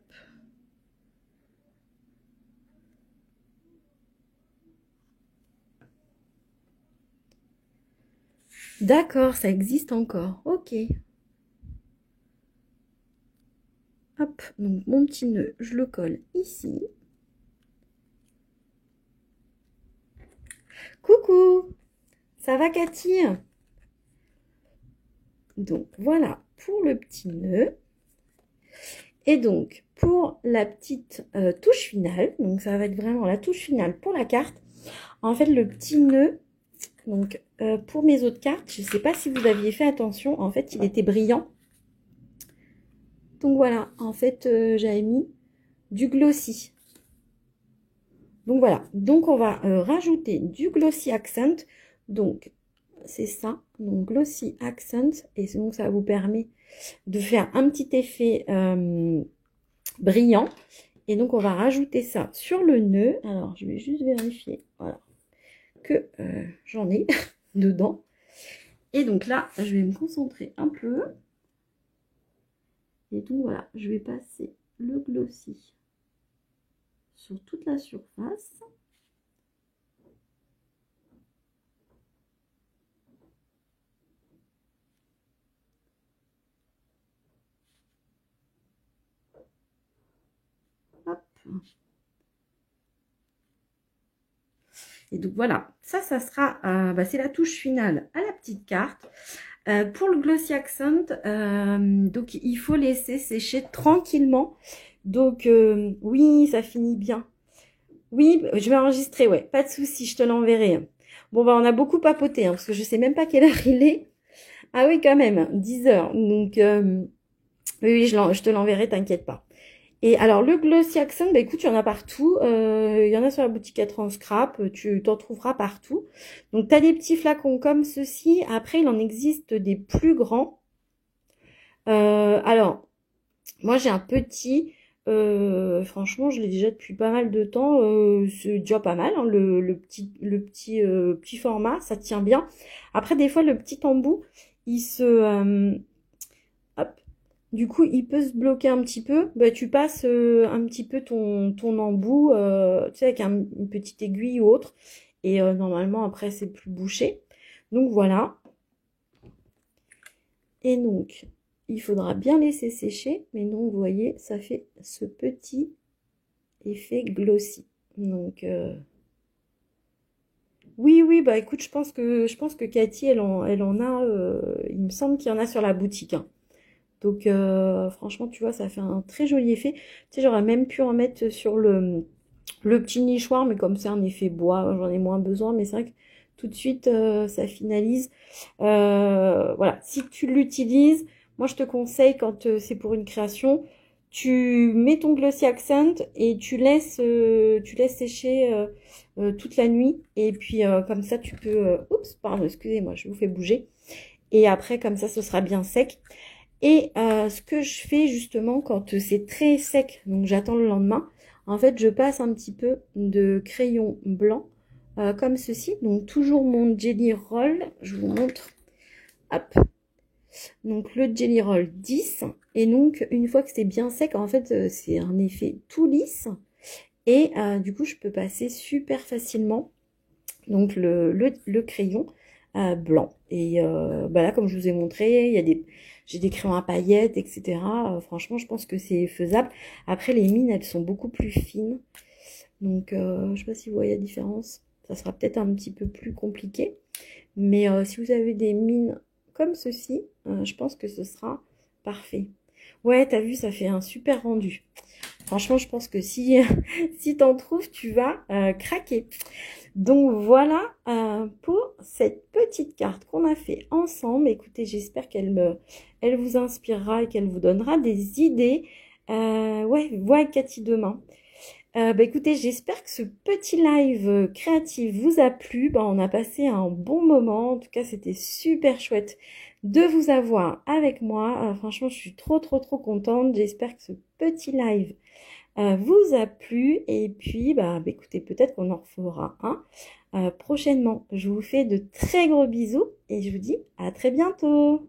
D'accord, ça existe encore. Ok. Hop, donc mon petit nœud, je le colle ici. Coucou, ça va Cathy? Donc voilà, pour le petit nœud. Et donc, pour la petite touche finale, donc ça va être vraiment la touche finale pour la carte. En fait, le petit nœud, donc pour mes autres cartes, je ne sais pas si vous aviez fait attention, en fait, il était brillant. Donc voilà, en fait, j'avais mis du glossy. Donc voilà, donc on va rajouter du glossy accent. Donc c'est ça, donc glossy accent, et donc ça vous permet de faire un petit effet brillant. Et donc on va rajouter ça sur le nœud. Alors je vais juste vérifier, voilà, que j'en ai dedans. Et donc là, je vais me concentrer un peu. Et donc voilà, je vais passer le glossy sur toute la surface. Hop. Et donc voilà, ça sera, c'est la touche finale à la petite carte. Pour le glossy accent, donc il faut laisser sécher tranquillement. Donc oui, ça finit bien. Oui, je vais enregistrer, ouais, pas de souci, je te l'enverrai. Bon, on a beaucoup papoté, parce que je sais même pas quelle heure il est. Ah oui, quand même, 10 heures. Donc, oui, je te l'enverrai, t'inquiète pas. Et alors, le glossy accent, écoute, il y en a partout. Il y en a sur la boutique 4 en scrap, tu t'en trouveras partout. Donc, tu as des petits flacons comme ceci. Après, il en existe des plus grands. Alors, moi, j'ai un petit... franchement, je l'ai déjà depuis pas mal de temps. C'est déjà pas mal, hein, le petit format, ça tient bien. Après, des fois, le petit embout, il se... hop, du coup, il peut se bloquer un petit peu. Bah, tu passes un petit peu ton embout, tu sais, avec une petite aiguille ou autre. Et normalement, après, c'est plus bouché. Donc, voilà. Et donc... il faudra bien laisser sécher, mais donc vous voyez, ça fait ce petit effet glossy. Donc oui, bah écoute, je pense que Cathy, elle en a, il me semble qu'il y en a sur la boutique, hein. Donc franchement, tu vois, ça fait un très joli effet. Tu sais, j'aurais même pu en mettre sur le petit nichoir, mais comme c'est un effet bois, j'en ai moins besoin. Mais c'est vrai que tout de suite, ça finalise. Voilà, si tu l'utilises, moi je te conseille quand c'est pour une création, tu mets ton glossy accent et tu laisses sécher toute la nuit. Et puis comme ça, tu peux... oups, pardon, excusez-moi, je vous fais bouger. Et après, comme ça, ce sera bien sec. Et ce que je fais justement quand c'est très sec, donc j'attends le lendemain, en fait je passe un petit peu de crayon blanc comme ceci, donc toujours mon Jelly Roll, je vous montre, hop, donc le Jelly Roll 10, et donc une fois que c'est bien sec, en fait c'est un effet tout lisse, et du coup je peux passer super facilement donc le crayon blanc. Et là, comme je vous ai montré, j'ai des crayons à paillettes, etc. Franchement, je pense que c'est faisable. Après, les mines, elles sont beaucoup plus fines. Donc, je sais pas si vous voyez la différence. Ça sera peut-être un petit peu plus compliqué. Mais si vous avez des mines comme ceci, je pense que ce sera parfait. Ouais, t'as vu, ça fait un super rendu. Franchement, je pense que si t'en trouves, tu vas craquer. Donc voilà pour cette petite carte qu'on a fait ensemble. Écoutez, j'espère elle vous inspirera et qu'elle vous donnera des idées. Ouais, vois Cathy demain. Écoutez, j'espère que ce petit live créatif vous a plu. On a passé un bon moment. En tout cas, c'était super chouette de vous avoir avec moi. Franchement, je suis trop contente. J'espère que ce petit live vous a plu. Et puis, écoutez, peut-être qu'on en refera un prochainement. Je vous fais de très gros bisous et je vous dis à très bientôt.